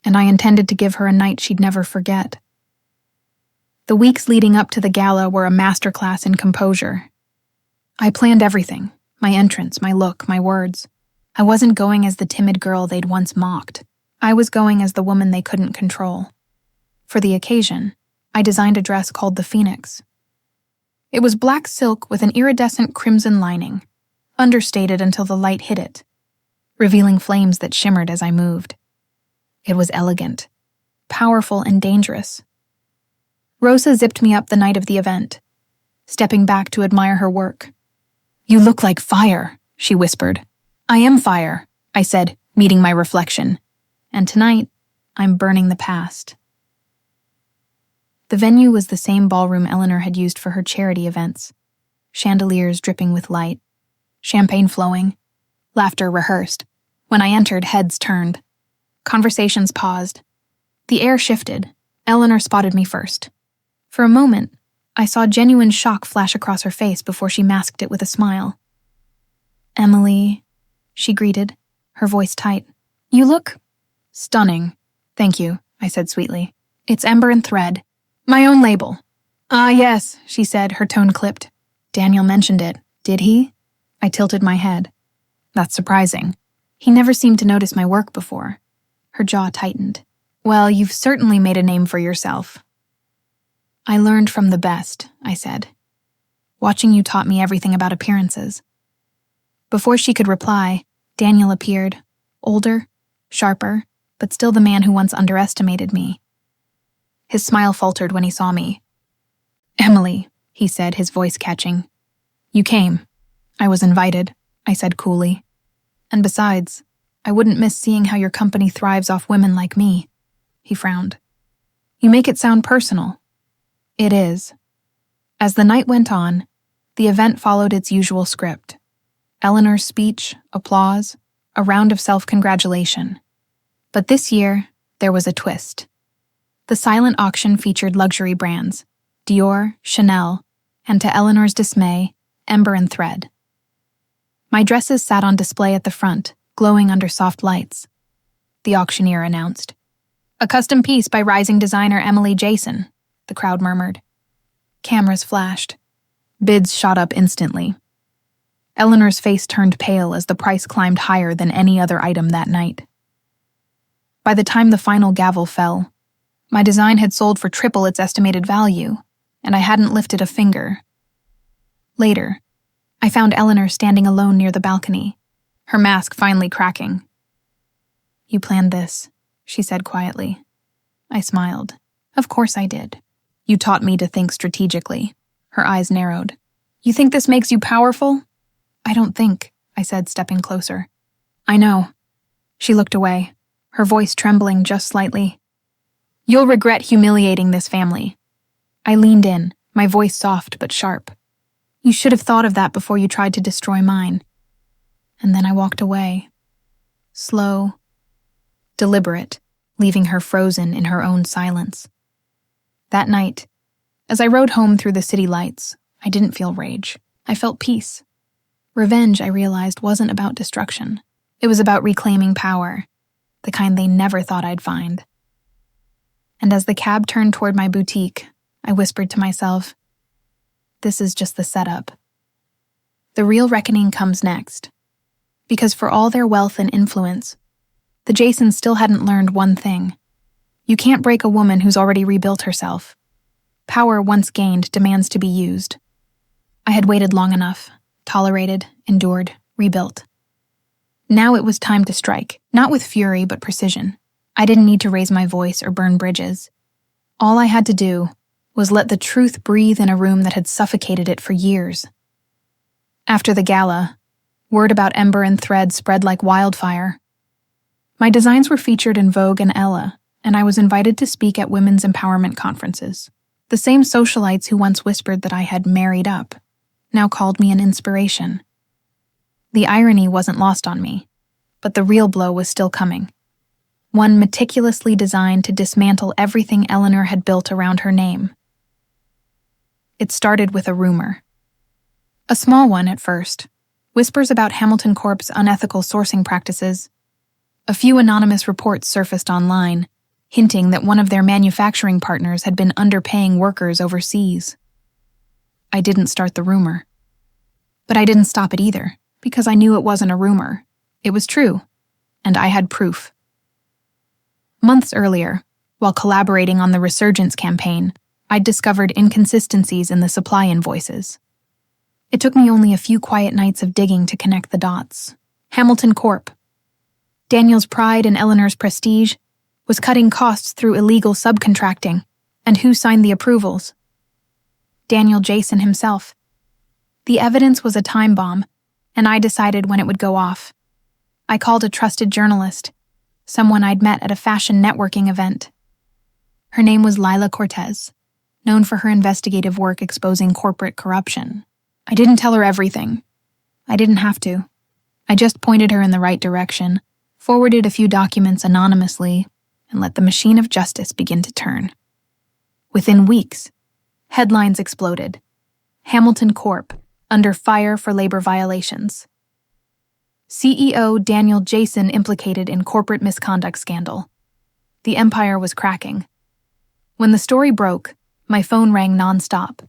And I intended to give her a night she'd never forget. The weeks leading up to the gala were a masterclass in composure. I planned everything, my entrance, my look, my words. I wasn't going as the timid girl they'd once mocked. I was going as the woman they couldn't control. For the occasion, I designed a dress called the Phoenix. It was black silk with an iridescent crimson lining, understated until the light hit it, revealing flames that shimmered as I moved. It was elegant, powerful, and dangerous. Rosa zipped me up the night of the event, stepping back to admire her work. "You look like fire," she whispered. "I am fire," I said, meeting my reflection. And tonight, I'm burning the past. The venue was the same ballroom Eleanor had used for her charity events. Chandeliers dripping with light, champagne flowing, laughter rehearsed. When I entered, heads turned. Conversations paused. The air shifted. Eleanor spotted me first. For a moment, I saw genuine shock flash across her face before she masked it with a smile. "Emily," she greeted, her voice tight. "You look stunning." "Thank you," I said sweetly. "It's Ember and Thread. My own label." "Ah, yes," she said, her tone clipped. Daniel mentioned it, did he? I tilted my head. That's surprising. He never seemed to notice my work before. Her jaw tightened. Well, you've certainly made a name for yourself. I learned from the best, I said. Watching you taught me everything about appearances. Before she could reply, Daniel appeared, older, sharper, but still the man who once underestimated me. His smile faltered when he saw me. Emily, he said, his voice catching. You came. I was invited, I said coolly. And besides, I wouldn't miss seeing how your company thrives off women like me. He frowned. You make it sound personal. It is. As the night went on, the event followed its usual script. Eleanor's speech, applause, a round of self-congratulation. But this year, there was a twist. The silent auction featured luxury brands, Dior, Chanel, and to Eleanor's dismay, Ember and Thread. My dresses sat on display at the front, glowing under soft lights. The auctioneer announced. A custom piece by rising designer Emily Jayson, the crowd murmured. Cameras flashed. Bids shot up instantly. Eleanor's face turned pale as the price climbed higher than any other item that night. By the time the final gavel fell, my design had sold for triple its estimated value, and I hadn't lifted a finger. Later, I found Eleanor standing alone near the balcony, her mask finally cracking. You planned this, she said quietly. I smiled. Of course I did. You taught me to think strategically. Her eyes narrowed. You think this makes you powerful? I don't think, I said, stepping closer. I know. She looked away, her voice trembling just slightly. You'll regret humiliating this family. I leaned in, my voice soft but sharp. You should have thought of that before you tried to destroy mine. And then I walked away. Slow, deliberate, leaving her frozen in her own silence. That night, as I rode home through the city lights, I didn't feel rage. I felt peace. Revenge, I realized, wasn't about destruction. It was about reclaiming power, the kind they never thought I'd find. And as the cab turned toward my boutique, I whispered to myself, this is just the setup. The real reckoning comes next. Because for all their wealth and influence, the Jaysons still hadn't learned one thing. You can't break a woman who's already rebuilt herself. Power once gained demands to be used. I had waited long enough, tolerated, endured, rebuilt. Now it was time to strike, not with fury but precision. I didn't need to raise my voice or burn bridges. All I had to do was let the truth breathe in a room that had suffocated it for years. After the gala, word about Ember and Thread spread like wildfire. My designs were featured in Vogue and Ella, and I was invited to speak at women's empowerment conferences. The same socialites who once whispered that I had married up now called me an inspiration. The irony wasn't lost on me, but the real blow was still coming. One meticulously designed to dismantle everything Eleanor had built around her name. It started with a rumor. A small one at first. Whispers about Hamilton Corp's unethical sourcing practices. A few anonymous reports surfaced online, hinting that one of their manufacturing partners had been underpaying workers overseas. I didn't start the rumor. But I didn't stop it either, because I knew it wasn't a rumor. It was true, and I had proof. Months earlier, while collaborating on the Resurgence campaign, I'd discovered inconsistencies in the supply invoices. It took me only a few quiet nights of digging to connect the dots. Hamilton Corp. Daniel's pride and Eleanor's prestige was cutting costs through illegal subcontracting, and who signed the approvals? Daniel Jayson himself. The evidence was a time bomb, and I decided when it would go off. I called a trusted journalist, someone I'd met at a fashion networking event. Her name was Lila Cortez, known for her investigative work exposing corporate corruption. I didn't tell her everything. I didn't have to. I just pointed her in the right direction, forwarded a few documents anonymously, and let the machine of justice begin to turn. Within weeks, headlines exploded. Hamilton Corp. Under fire for labor violations. CEO Daniel Jayson implicated in corporate misconduct scandal. The empire was cracking. When the story broke, my phone rang nonstop.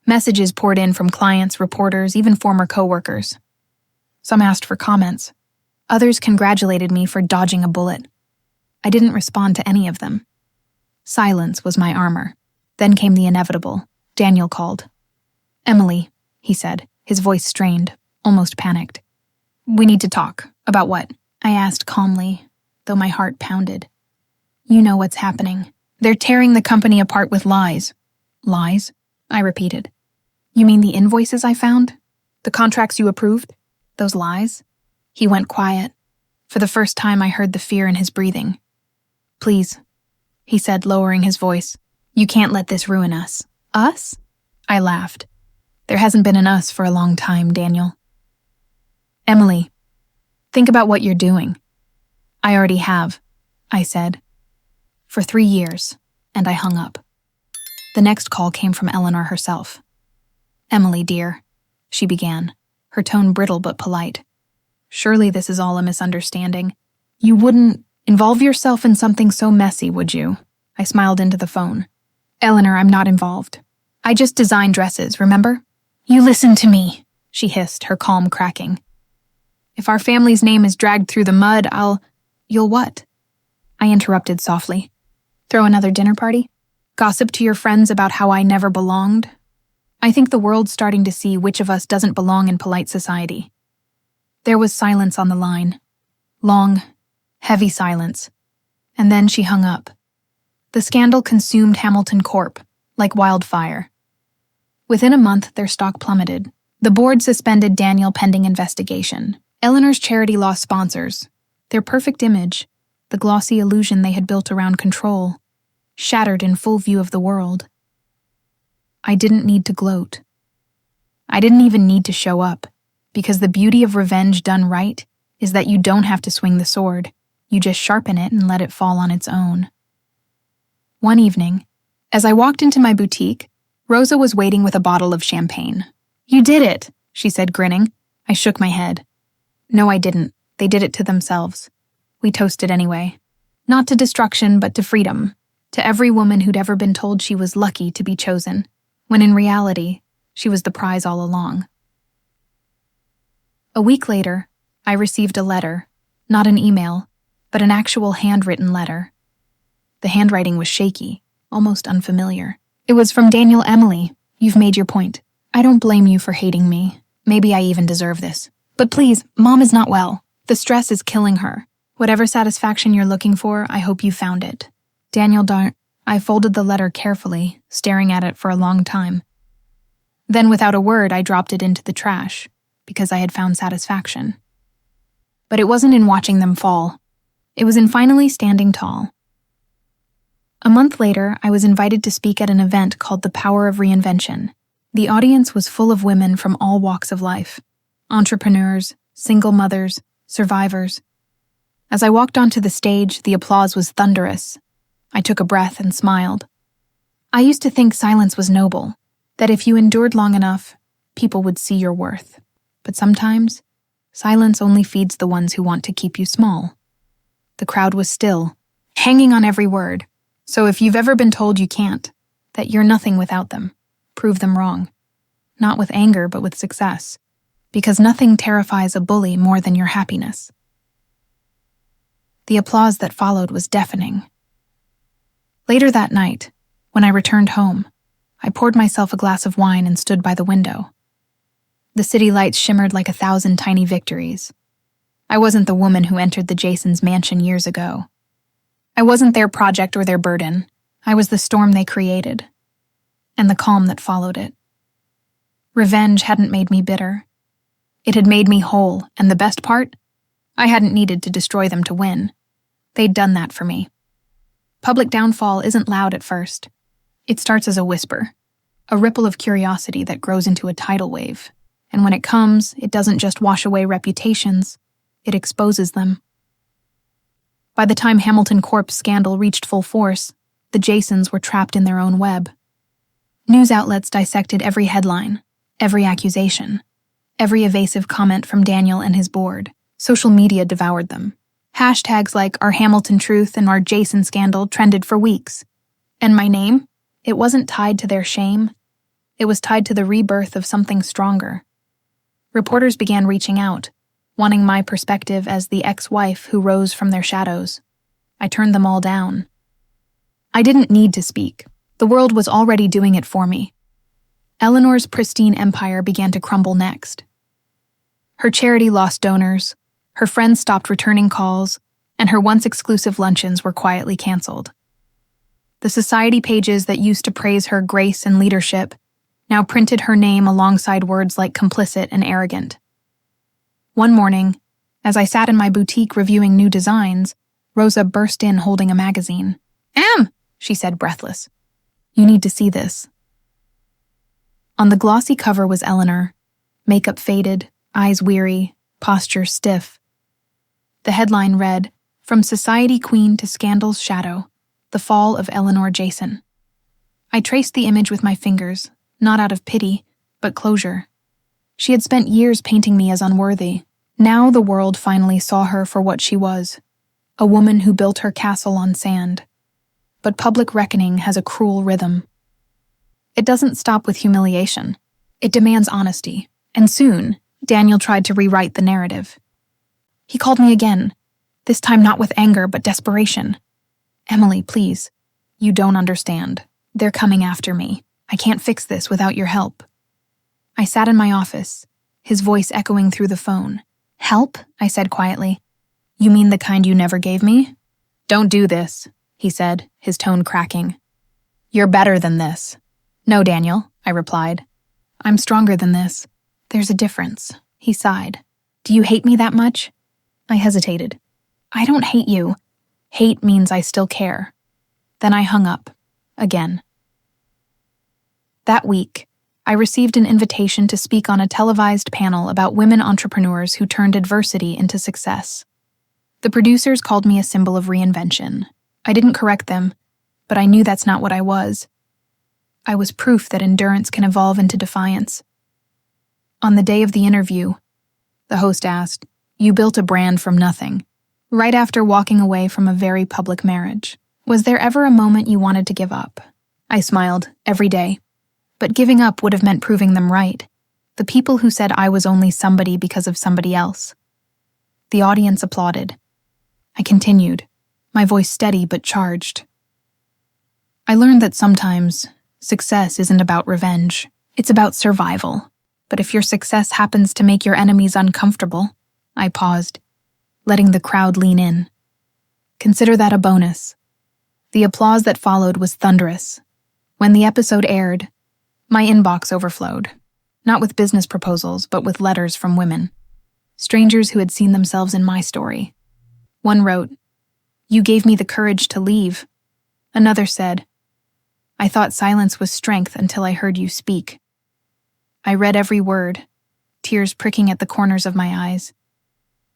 Messages poured in from clients, reporters, even former coworkers. Some asked for comments. Others congratulated me for dodging a bullet. I didn't respond to any of them. Silence was my armor. Then came the inevitable. Daniel called. "Emily," he said, his voice strained, almost panicked. "We need to talk." "About what?" I asked calmly, though my heart pounded. "You know what's happening. They're tearing the company apart with lies." "Lies?" I repeated. "You mean the invoices I found? The contracts you approved? Those lies?" He went quiet. For the first time, I heard the fear in his breathing. "Please," he said, lowering his voice. "You can't let this ruin us." "Us?" I laughed. "There hasn't been an us for a long time, Daniel." "Emily, think about what you're doing." "I already have," I said. "For 3 years," and I hung up. The next call came from Eleanor herself. "Emily, dear," she began, her tone brittle but polite. "Surely this is all a misunderstanding. You wouldn't involve yourself in something so messy, would you?" I smiled into the phone. "Eleanor, I'm not involved. I just design dresses, remember?" "You listen to me," she hissed, her calm cracking. "If our family's name is dragged through the mud, You'll what?" I interrupted softly. "Throw another dinner party? Gossip to your friends about how I never belonged? I think the world's starting to see which of us doesn't belong in polite society." There was silence on the line. Long, heavy silence. And then she hung up. The scandal consumed Hamilton Corp. Like wildfire. Within a month, their stock plummeted. The board suspended Daniel pending investigation. Eleanor's charity lost sponsors. Their perfect image, the glossy illusion they had built around control, shattered in full view of the world. I didn't need to gloat. I didn't even need to show up, because the beauty of revenge done right is that you don't have to swing the sword. You just sharpen it and let it fall on its own. One evening, as I walked into my boutique, Rosa was waiting with a bottle of champagne. "You did it," she said, grinning. I shook my head. "No, I didn't. They did it to themselves." We toasted anyway. Not to destruction, but to freedom. To every woman who'd ever been told she was lucky to be chosen, when in reality, she was the prize all along. A week later, I received a letter, not an email, but an actual handwritten letter. The handwriting was shaky, almost unfamiliar. It was from Daniel. "Emily, you've made your point. I don't blame you for hating me. Maybe I even deserve this. But please, Mom is not well. The stress is killing her. Whatever satisfaction you're looking for, I hope you found it. Daniel I folded the letter carefully, staring at it for a long time. Then without a word, I dropped it into the trash, because I had found satisfaction. But it wasn't in watching them fall. It was in finally standing tall. A month later, I was invited to speak at an event called The Power of Reinvention. The audience was full of women from all walks of life. Entrepreneurs, single mothers, survivors. As I walked onto the stage, the applause was thunderous. I took a breath and smiled. I used to think silence was noble, that if you endured long enough, people would see your worth. But sometimes, silence only feeds the ones who want to keep you small. The crowd was still, hanging on every word. So if you've ever been told you can't, that you're nothing without them, prove them wrong. Not with anger, but with success. Because nothing terrifies a bully more than your happiness. The applause that followed was deafening. Later that night, when I returned home, I poured myself a glass of wine and stood by the window. The city lights shimmered like 1,000 tiny victories. I wasn't the woman who entered the Jaysons' mansion years ago. I wasn't their project or their burden. I was the storm they created, and the calm that followed it. Revenge hadn't made me bitter. It had made me whole, and the best part? I hadn't needed to destroy them to win. They'd done that for me. Public downfall isn't loud at first. It starts as a whisper, a ripple of curiosity that grows into a tidal wave. And when it comes, it doesn't just wash away reputations, it exposes them. By the time Hamilton Corp's scandal reached full force, the Jaysons were trapped in their own web. News outlets dissected every headline, every accusation, every evasive comment from Daniel and his board. Social media devoured them. Hashtags like our Hamilton truth and our Jayson scandal trended for weeks. And my name? It wasn't tied to their shame. It was tied to the rebirth of something stronger. Reporters began reaching out, wanting my perspective as the ex-wife who rose from their shadows. I turned them all down. I didn't need to speak. The world was already doing it for me. Eleanor's pristine empire began to crumble next. Her charity lost donors, her friends stopped returning calls, and her once exclusive luncheons were quietly canceled. The society pages that used to praise her grace and leadership now printed her name alongside words like complicit and arrogant. One morning, as I sat in my boutique reviewing new designs, Rosa burst in holding a magazine. "Em," she said, breathless. "You need to see this." On the glossy cover was Eleanor, makeup faded, eyes weary, posture stiff. The headline read, "From Society Queen to Scandal's Shadow, The Fall of Emily Jayson." I traced the image with my fingers, not out of pity, but closure. She had spent years painting me as unworthy. Now the world finally saw her for what she was, a woman who built her castle on sand. But public reckoning has a cruel rhythm. It doesn't stop with humiliation. It demands honesty. And soon, Daniel tried to rewrite the narrative. He called me again, this time not with anger but desperation. "Emily, please. You don't understand. They're coming after me. I can't fix this without your help." I sat in my office, his voice echoing through the phone. "Help?" I said quietly. "You mean the kind you never gave me?" "Don't do this," he said, his tone cracking. "You're better than this." "No, Daniel," I replied. "I'm stronger than this. There's a difference," he sighed. "Do you hate me that much?" I hesitated. "I don't hate you. Hate means I still care." Then I hung up, again. That week, I received an invitation to speak on a televised panel about women entrepreneurs who turned adversity into success. The producers called me a symbol of reinvention. I didn't correct them, but I knew that's not what I was. I was proof that endurance can evolve into defiance. On the day of the interview, the host asked, "You built a brand from nothing, right after walking away from a very public marriage. Was there ever a moment you wanted to give up?" I smiled, every day. But giving up would have meant proving them right. The people who said I was only somebody because of somebody else. The audience applauded. I continued, my voice steady but charged. I learned that sometimes success isn't about revenge. It's about survival. But if your success happens to make your enemies uncomfortable, I paused, letting the crowd lean in. Consider that a bonus. The applause that followed was thunderous. When the episode aired, my inbox overflowed, not with business proposals, but with letters from women, strangers who had seen themselves in my story. One wrote, "You gave me the courage to leave." Another said, "I thought silence was strength until I heard you speak." I read every word, tears pricking at the corners of my eyes.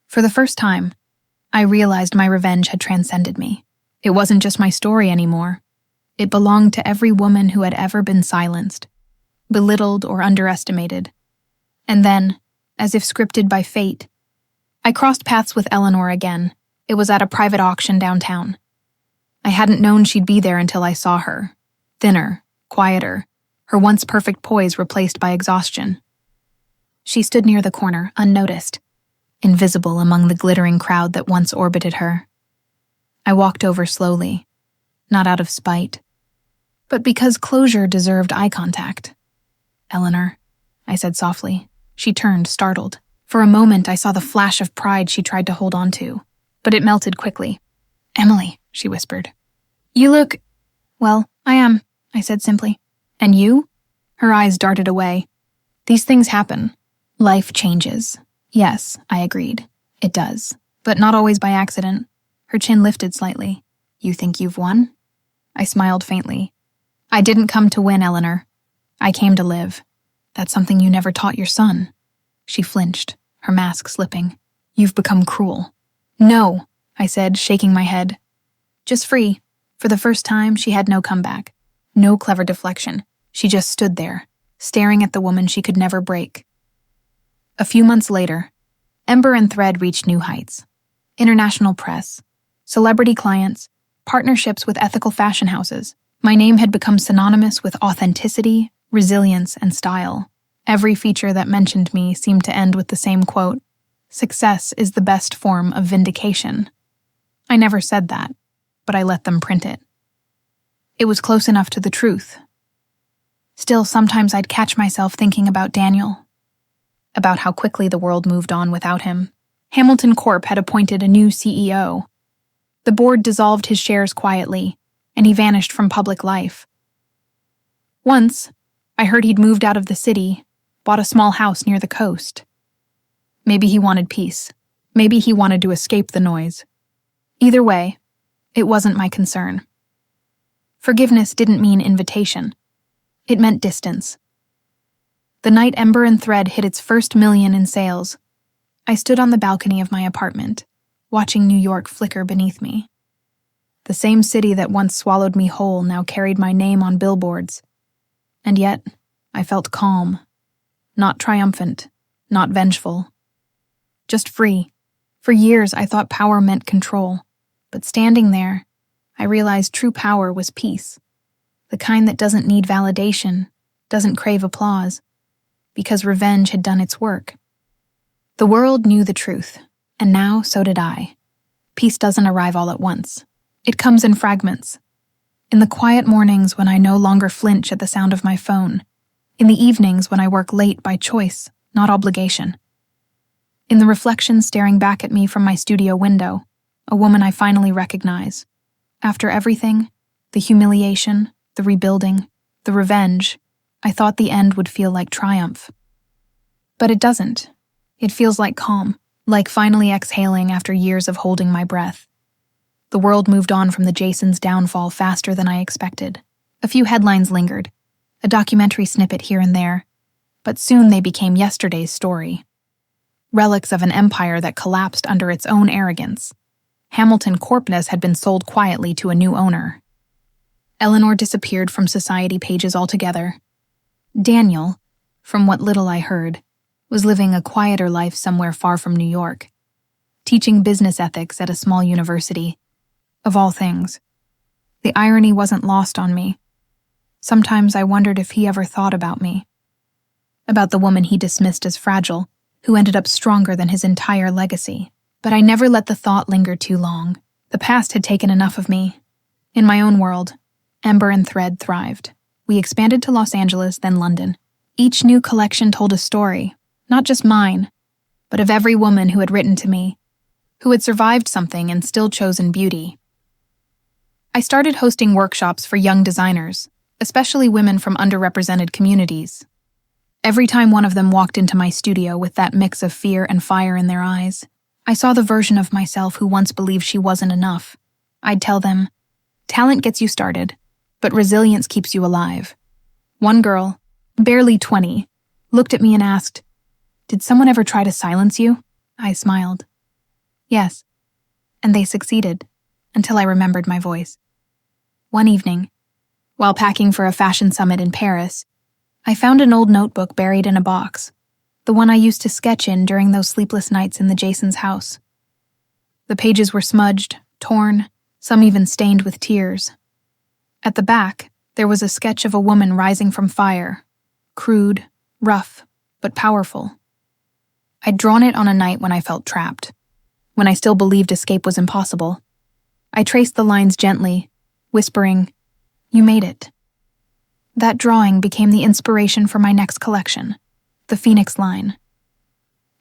For the first time, I realized my revenge had transcended me. It wasn't just my story anymore. It belonged to every woman who had ever been silenced, belittled or underestimated. And then, as if scripted by fate, I crossed paths with Eleanor again. It was at a private auction downtown. I hadn't known she'd be there until I saw her. Thinner, quieter, her once perfect poise replaced by exhaustion. She stood near the corner, unnoticed, invisible among the glittering crowd that once orbited her. I walked over slowly, not out of spite, but because closure deserved eye contact. "Eleanor," I said softly. She turned, startled. For a moment, I saw the flash of pride she tried to hold on to, but it melted quickly. "Emily," she whispered. "You look—" "Well, I am," I said simply. "And you?" Her eyes darted away. "These things happen. Life changes." "Yes," I agreed. "It does. But not always by accident." Her chin lifted slightly. "You think you've won?" I smiled faintly. "I didn't come to win, Eleanor. I came to live. That's something you never taught your son." She flinched, her mask slipping. "You've become cruel." "No," I said, shaking my head. "Just free." For the first time, she had no comeback. No clever deflection. She just stood there, staring at the woman she could never break. A few months later, Ember and Thread reached new heights. International press, celebrity clients, partnerships with ethical fashion houses. My name had become synonymous with authenticity, resilience, and style. Every feature that mentioned me seemed to end with the same quote, "Success is the best form of vindication." I never said that, but I let them print it. It was close enough to the truth. Still, sometimes I'd catch myself thinking about Daniel, about how quickly the world moved on without him. Hamilton Corp had appointed a new CEO. The board dissolved his shares quietly, and he vanished from public life. Once, I heard he'd moved out of the city, bought a small house near the coast. Maybe he wanted peace. Maybe he wanted to escape the noise. Either way, it wasn't my concern. Forgiveness didn't mean invitation. It meant distance. The night Ember and Thread hit its first million in sales, I stood on the balcony of my apartment, watching New York flicker beneath me. The same city that once swallowed me whole now carried my name on billboards. And yet, I felt calm. Not triumphant, not vengeful. Just free. For years, I thought power meant control. But standing there, I realized true power was peace. The kind that doesn't need validation, doesn't crave applause, because revenge had done its work. The world knew the truth, and now so did I. Peace doesn't arrive all at once. It comes in fragments. In the quiet mornings when I no longer flinch at the sound of my phone. In the evenings when I work late by choice, not obligation. In the reflection staring back at me from my studio window, a woman I finally recognize. After everything, the humiliation, the rebuilding, the revenge, I thought the end would feel like triumph. But it doesn't. It feels like calm, like finally exhaling after years of holding my breath. The world moved on from the Jaysons' downfall faster than I expected. A few headlines lingered, a documentary snippet here and there, but soon they became yesterday's story. Relics of an empire that collapsed under its own arrogance. Hamilton Corpness had been sold quietly to a new owner. Eleanor disappeared from society pages altogether. Daniel, from what little I heard, was living a quieter life somewhere far from New York, teaching business ethics at a small university. Of all things, the irony wasn't lost on me. Sometimes I wondered if he ever thought about me, about the woman he dismissed as fragile, who ended up stronger than his entire legacy. But I never let the thought linger too long. The past had taken enough of me. In my own world, Ember and Thread thrived. We expanded to Los Angeles, then London. Each new collection told a story, not just mine, but of every woman who had written to me, who had survived something and still chosen beauty. I started hosting workshops for young designers, especially women from underrepresented communities. Every time one of them walked into my studio with that mix of fear and fire in their eyes, I saw the version of myself who once believed she wasn't enough. I'd tell them, talent gets you started, but resilience keeps you alive. One girl, barely 20, looked at me and asked, "Did someone ever try to silence you?" I smiled. Yes, and they succeeded, until I remembered my voice. One evening, while packing for a fashion summit in Paris, I found an old notebook buried in a box, the one I used to sketch in during those sleepless nights in the Jaysons' house. The pages were smudged, torn, some even stained with tears. At the back, there was a sketch of a woman rising from fire, crude, rough, but powerful. I'd drawn it on a night when I felt trapped, when I still believed escape was impossible. I traced the lines gently, whispering, "You made it." That drawing became the inspiration for my next collection, the Phoenix line.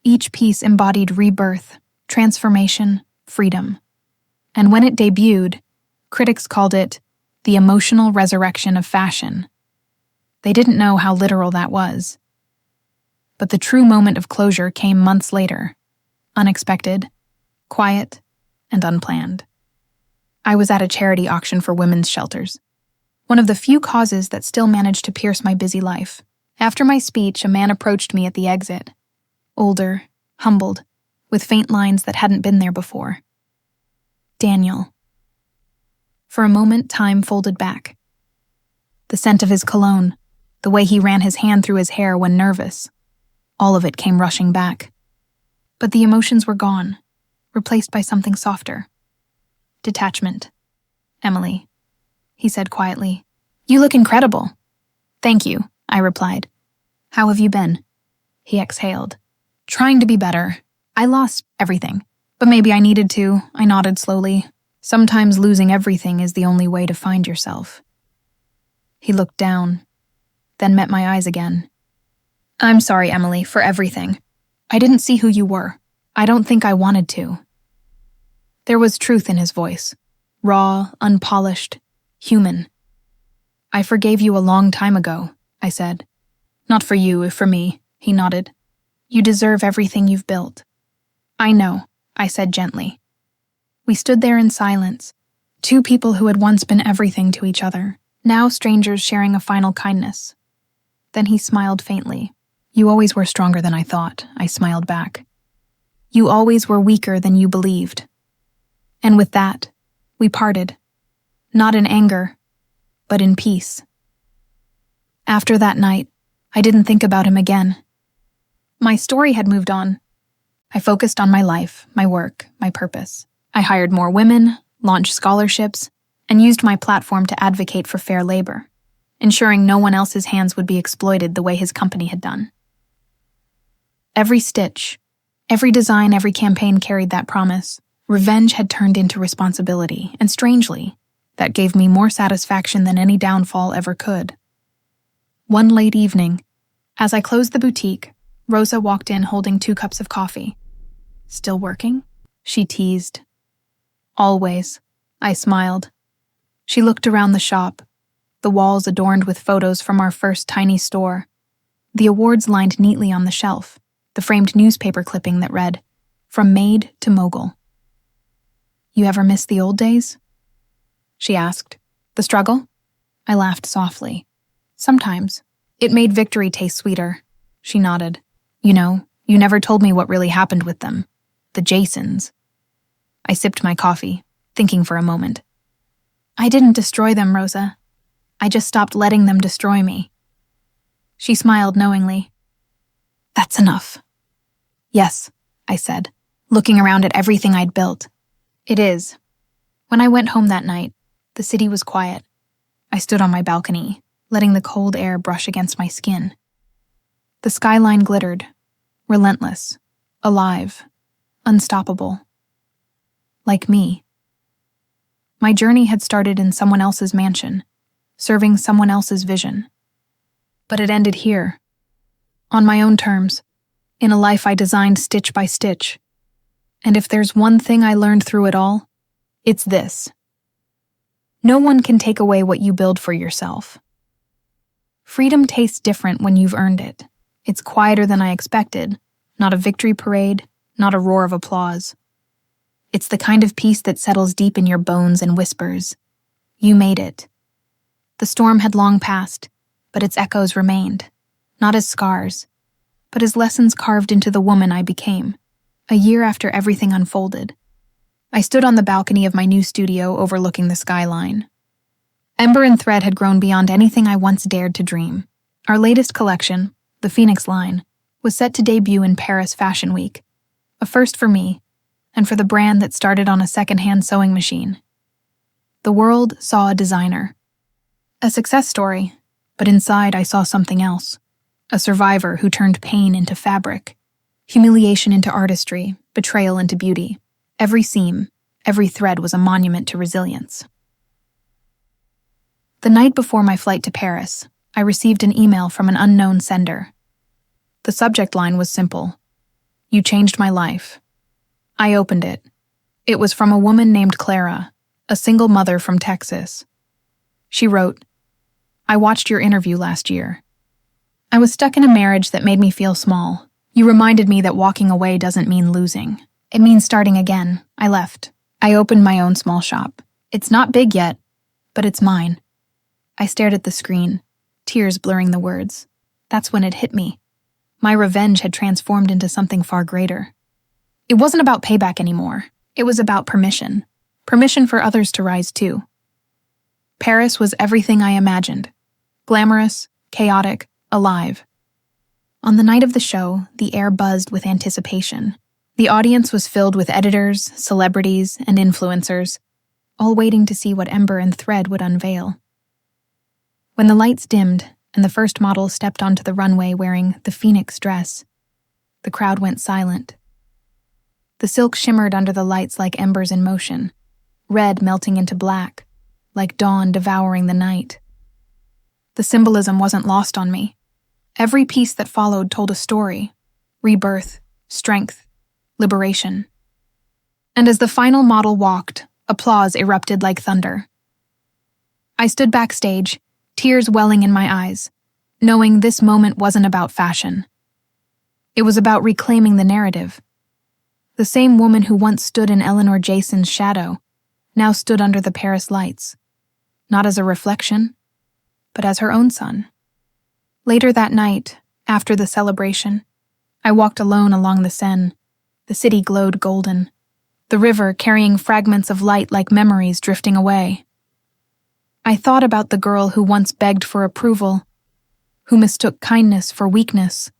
Each piece embodied rebirth, transformation, freedom. And when it debuted, critics called it the emotional resurrection of fashion. They didn't know how literal that was. But the true moment of closure came months later, unexpected, quiet, and unplanned. I was at a charity auction for women's shelters, one of the few causes that still managed to pierce my busy life. After my speech, a man approached me at the exit, older, humbled, with faint lines that hadn't been there before. Daniel. For a moment, time folded back. The scent of his cologne, the way he ran his hand through his hair when nervous, all of it came rushing back. But the emotions were gone, replaced by something softer. Detachment. "Emily," he said quietly, "you look incredible." "Thank you," I replied. How have you been? He exhaled. Trying to be better. I lost everything. But maybe I needed to, I nodded slowly. Sometimes losing everything is the only way to find yourself. He looked down, then met my eyes again. I'm sorry, Emily, for everything. I didn't see who you were. I don't think I wanted to. There was truth in his voice. Raw, unpolished, human. I forgave you a long time ago, I said. Not for you, for me, he nodded. You deserve everything you've built. I know, I said gently. We stood there in silence, two people who had once been everything to each other, now strangers sharing a final kindness. Then he smiled faintly. You always were stronger than I thought, I smiled back. You always were weaker than you believed. And with that, we parted. Not in anger, but in peace. After that night, I didn't think about him again. My story had moved on. I focused on my life, my work, my purpose. I hired more women, launched scholarships, and used my platform to advocate for fair labor, ensuring no one else's hands would be exploited the way his company had done. Every stitch, every design, every campaign carried that promise. Revenge had turned into responsibility, and strangely, that gave me more satisfaction than any downfall ever could. One late evening, as I closed the boutique, Rosa walked in holding 2 cups of coffee. Still working? She teased. Always, I smiled. She looked around the shop, the walls adorned with photos from our first tiny store, the awards lined neatly on the shelf, the framed newspaper clipping that read, From Maid to Mogul. You ever miss the old days? She asked. The struggle? I laughed softly. Sometimes. It made victory taste sweeter. She nodded. You know, you never told me what really happened with them. The Jaysons. I sipped my coffee, thinking for a moment. I didn't destroy them, Rosa. I just stopped letting them destroy me. She smiled knowingly. That's enough. Yes, I said, looking around at everything I'd built. It is. When I went home that night, the city was quiet. I stood on my balcony, letting the cold air brush against my skin. The skyline glittered, relentless, alive, unstoppable. Like me. My journey had started in someone else's mansion, serving someone else's vision. But it ended here, on my own terms, in a life I designed stitch by stitch. And if there's one thing I learned through it all, it's this. No one can take away what you build for yourself. Freedom tastes different when you've earned it. It's quieter than I expected, not a victory parade, not a roar of applause. It's the kind of peace that settles deep in your bones and whispers, you made it. The storm had long passed, but its echoes remained, not as scars, but as lessons carved into the woman I became. A year after everything unfolded, I stood on the balcony of my new studio overlooking the skyline. Ember and thread had grown beyond anything I once dared to dream. Our latest collection, the Phoenix line, was set to debut in Paris Fashion Week, a first for me, and for the brand that started on a second-hand sewing machine. The world saw a designer. A success story, but inside I saw something else. A survivor who turned pain into fabric, humiliation into artistry, betrayal into beauty. Every seam, every thread was a monument to resilience. The night before my flight to Paris, I received an email from an unknown sender. The subject line was simple. You changed my life. I opened it. It was from a woman named Clara, a single mother from Texas. She wrote, I watched your interview last year. I was stuck in a marriage that made me feel small. You reminded me that walking away doesn't mean losing. It means starting again. I left. I opened my own small shop. It's not big yet, but it's mine. I stared at the screen, tears blurring the words. That's when it hit me. My revenge had transformed into something far greater. It wasn't about payback anymore. It was about permission. Permission for others to rise too. Paris was everything I imagined. Glamorous, chaotic, alive. On the night of the show, the air buzzed with anticipation. The audience was filled with editors, celebrities, and influencers, all waiting to see what Ember and Thread would unveil. When the lights dimmed and the first model stepped onto the runway wearing the Phoenix dress. The crowd went silent. The silk shimmered under the lights like embers in motion, red melting into black, like dawn devouring the night. The symbolism wasn't lost on me. Every piece that followed told a story: rebirth, strength, liberation. And as the final model walked, applause erupted like thunder. I stood backstage, tears welling in my eyes, knowing this moment wasn't about fashion. It was about reclaiming the narrative. The same woman who once stood in Emily Jayson's shadow now stood under the Paris lights, not as a reflection, but as her own sun. Later that night, after the celebration, I walked alone along the Seine. The city glowed golden, the river carrying fragments of light like memories drifting away. I thought about the girl who once begged for approval, who mistook kindness for weakness,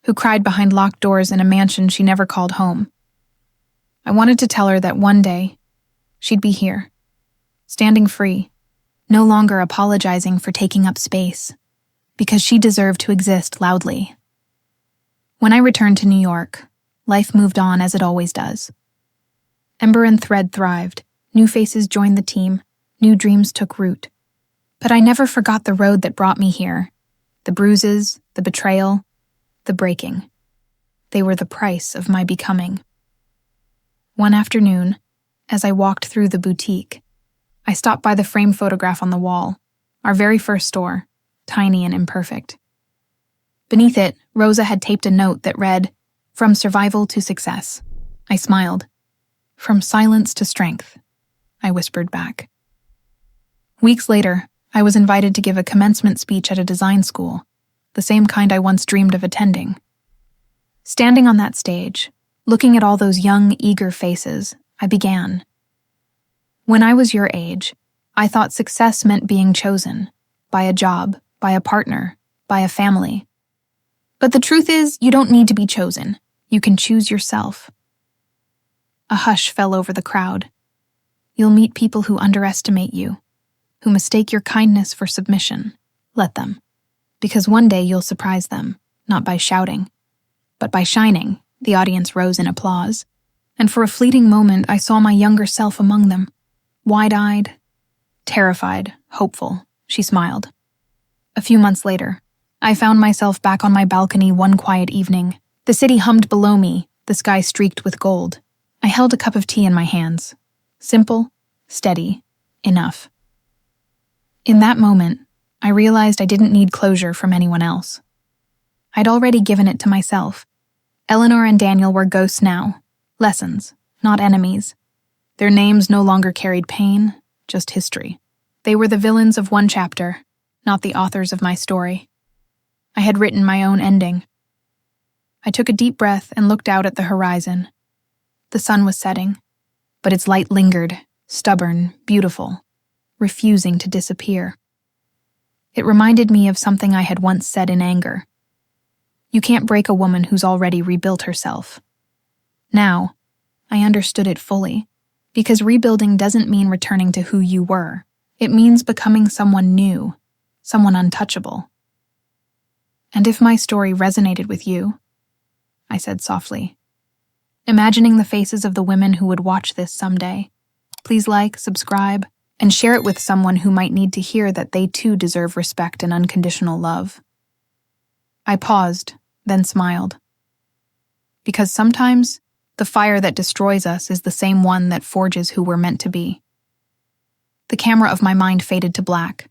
who cried behind locked doors in a mansion she never called home. I wanted to tell her that one day, she'd be here, standing free, no longer apologizing for taking up space, because she deserved to exist loudly. When I returned to New York, life moved on as it always does. Ember and Thread thrived, new faces joined the team, new dreams took root. But I never forgot the road that brought me here, the bruises, the betrayal, the breaking. They were the price of my becoming. One afternoon, as I walked through the boutique, I stopped by the framed photograph on the wall, our very first store, tiny and imperfect. Beneath it, Rosa had taped a note that read, "From survival to success." I smiled. "From silence to strength," I whispered back. Weeks later, I was invited to give a commencement speech at a design school, the same kind I once dreamed of attending. Standing on that stage, looking at all those young, eager faces, I began. When I was your age, I thought success meant being chosen, by a job, by a partner, by a family. But the truth is, you don't need to be chosen. You can choose yourself. A hush fell over the crowd. You'll meet people who underestimate you, who mistake your kindness for submission. Let them. Because one day you'll surprise them, not by shouting, but by shining. The audience rose in applause, and for a fleeting moment I saw my younger self among them. Wide-eyed, terrified, hopeful, she smiled. A few months later, I found myself back on my balcony one quiet evening. The city hummed below me, the sky streaked with gold. I held a cup of tea in my hands. Simple, steady, enough. In that moment, I realized I didn't need closure from anyone else. I'd already given it to myself. Eleanor and Daniel were ghosts now, lessons, not enemies. Their names no longer carried pain, just history. They were the villains of one chapter, not the authors of my story. I had written my own ending. I took a deep breath and looked out at the horizon. The sun was setting, but its light lingered, stubborn, beautiful, refusing to disappear. It reminded me of something I had once said in anger. You can't break a woman who's already rebuilt herself. Now, I understood it fully, because rebuilding doesn't mean returning to who you were. It means becoming someone new, someone untouchable. And if my story resonated with you, I said softly, imagining the faces of the women who would watch this someday, please like, subscribe, and share it with someone who might need to hear that they too deserve respect and unconditional love. I paused, then smiled. Because sometimes, the fire that destroys us is the same one that forges who we're meant to be. The camera of my mind faded to black.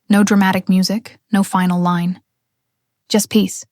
No dramatic music, no final line. Just peace.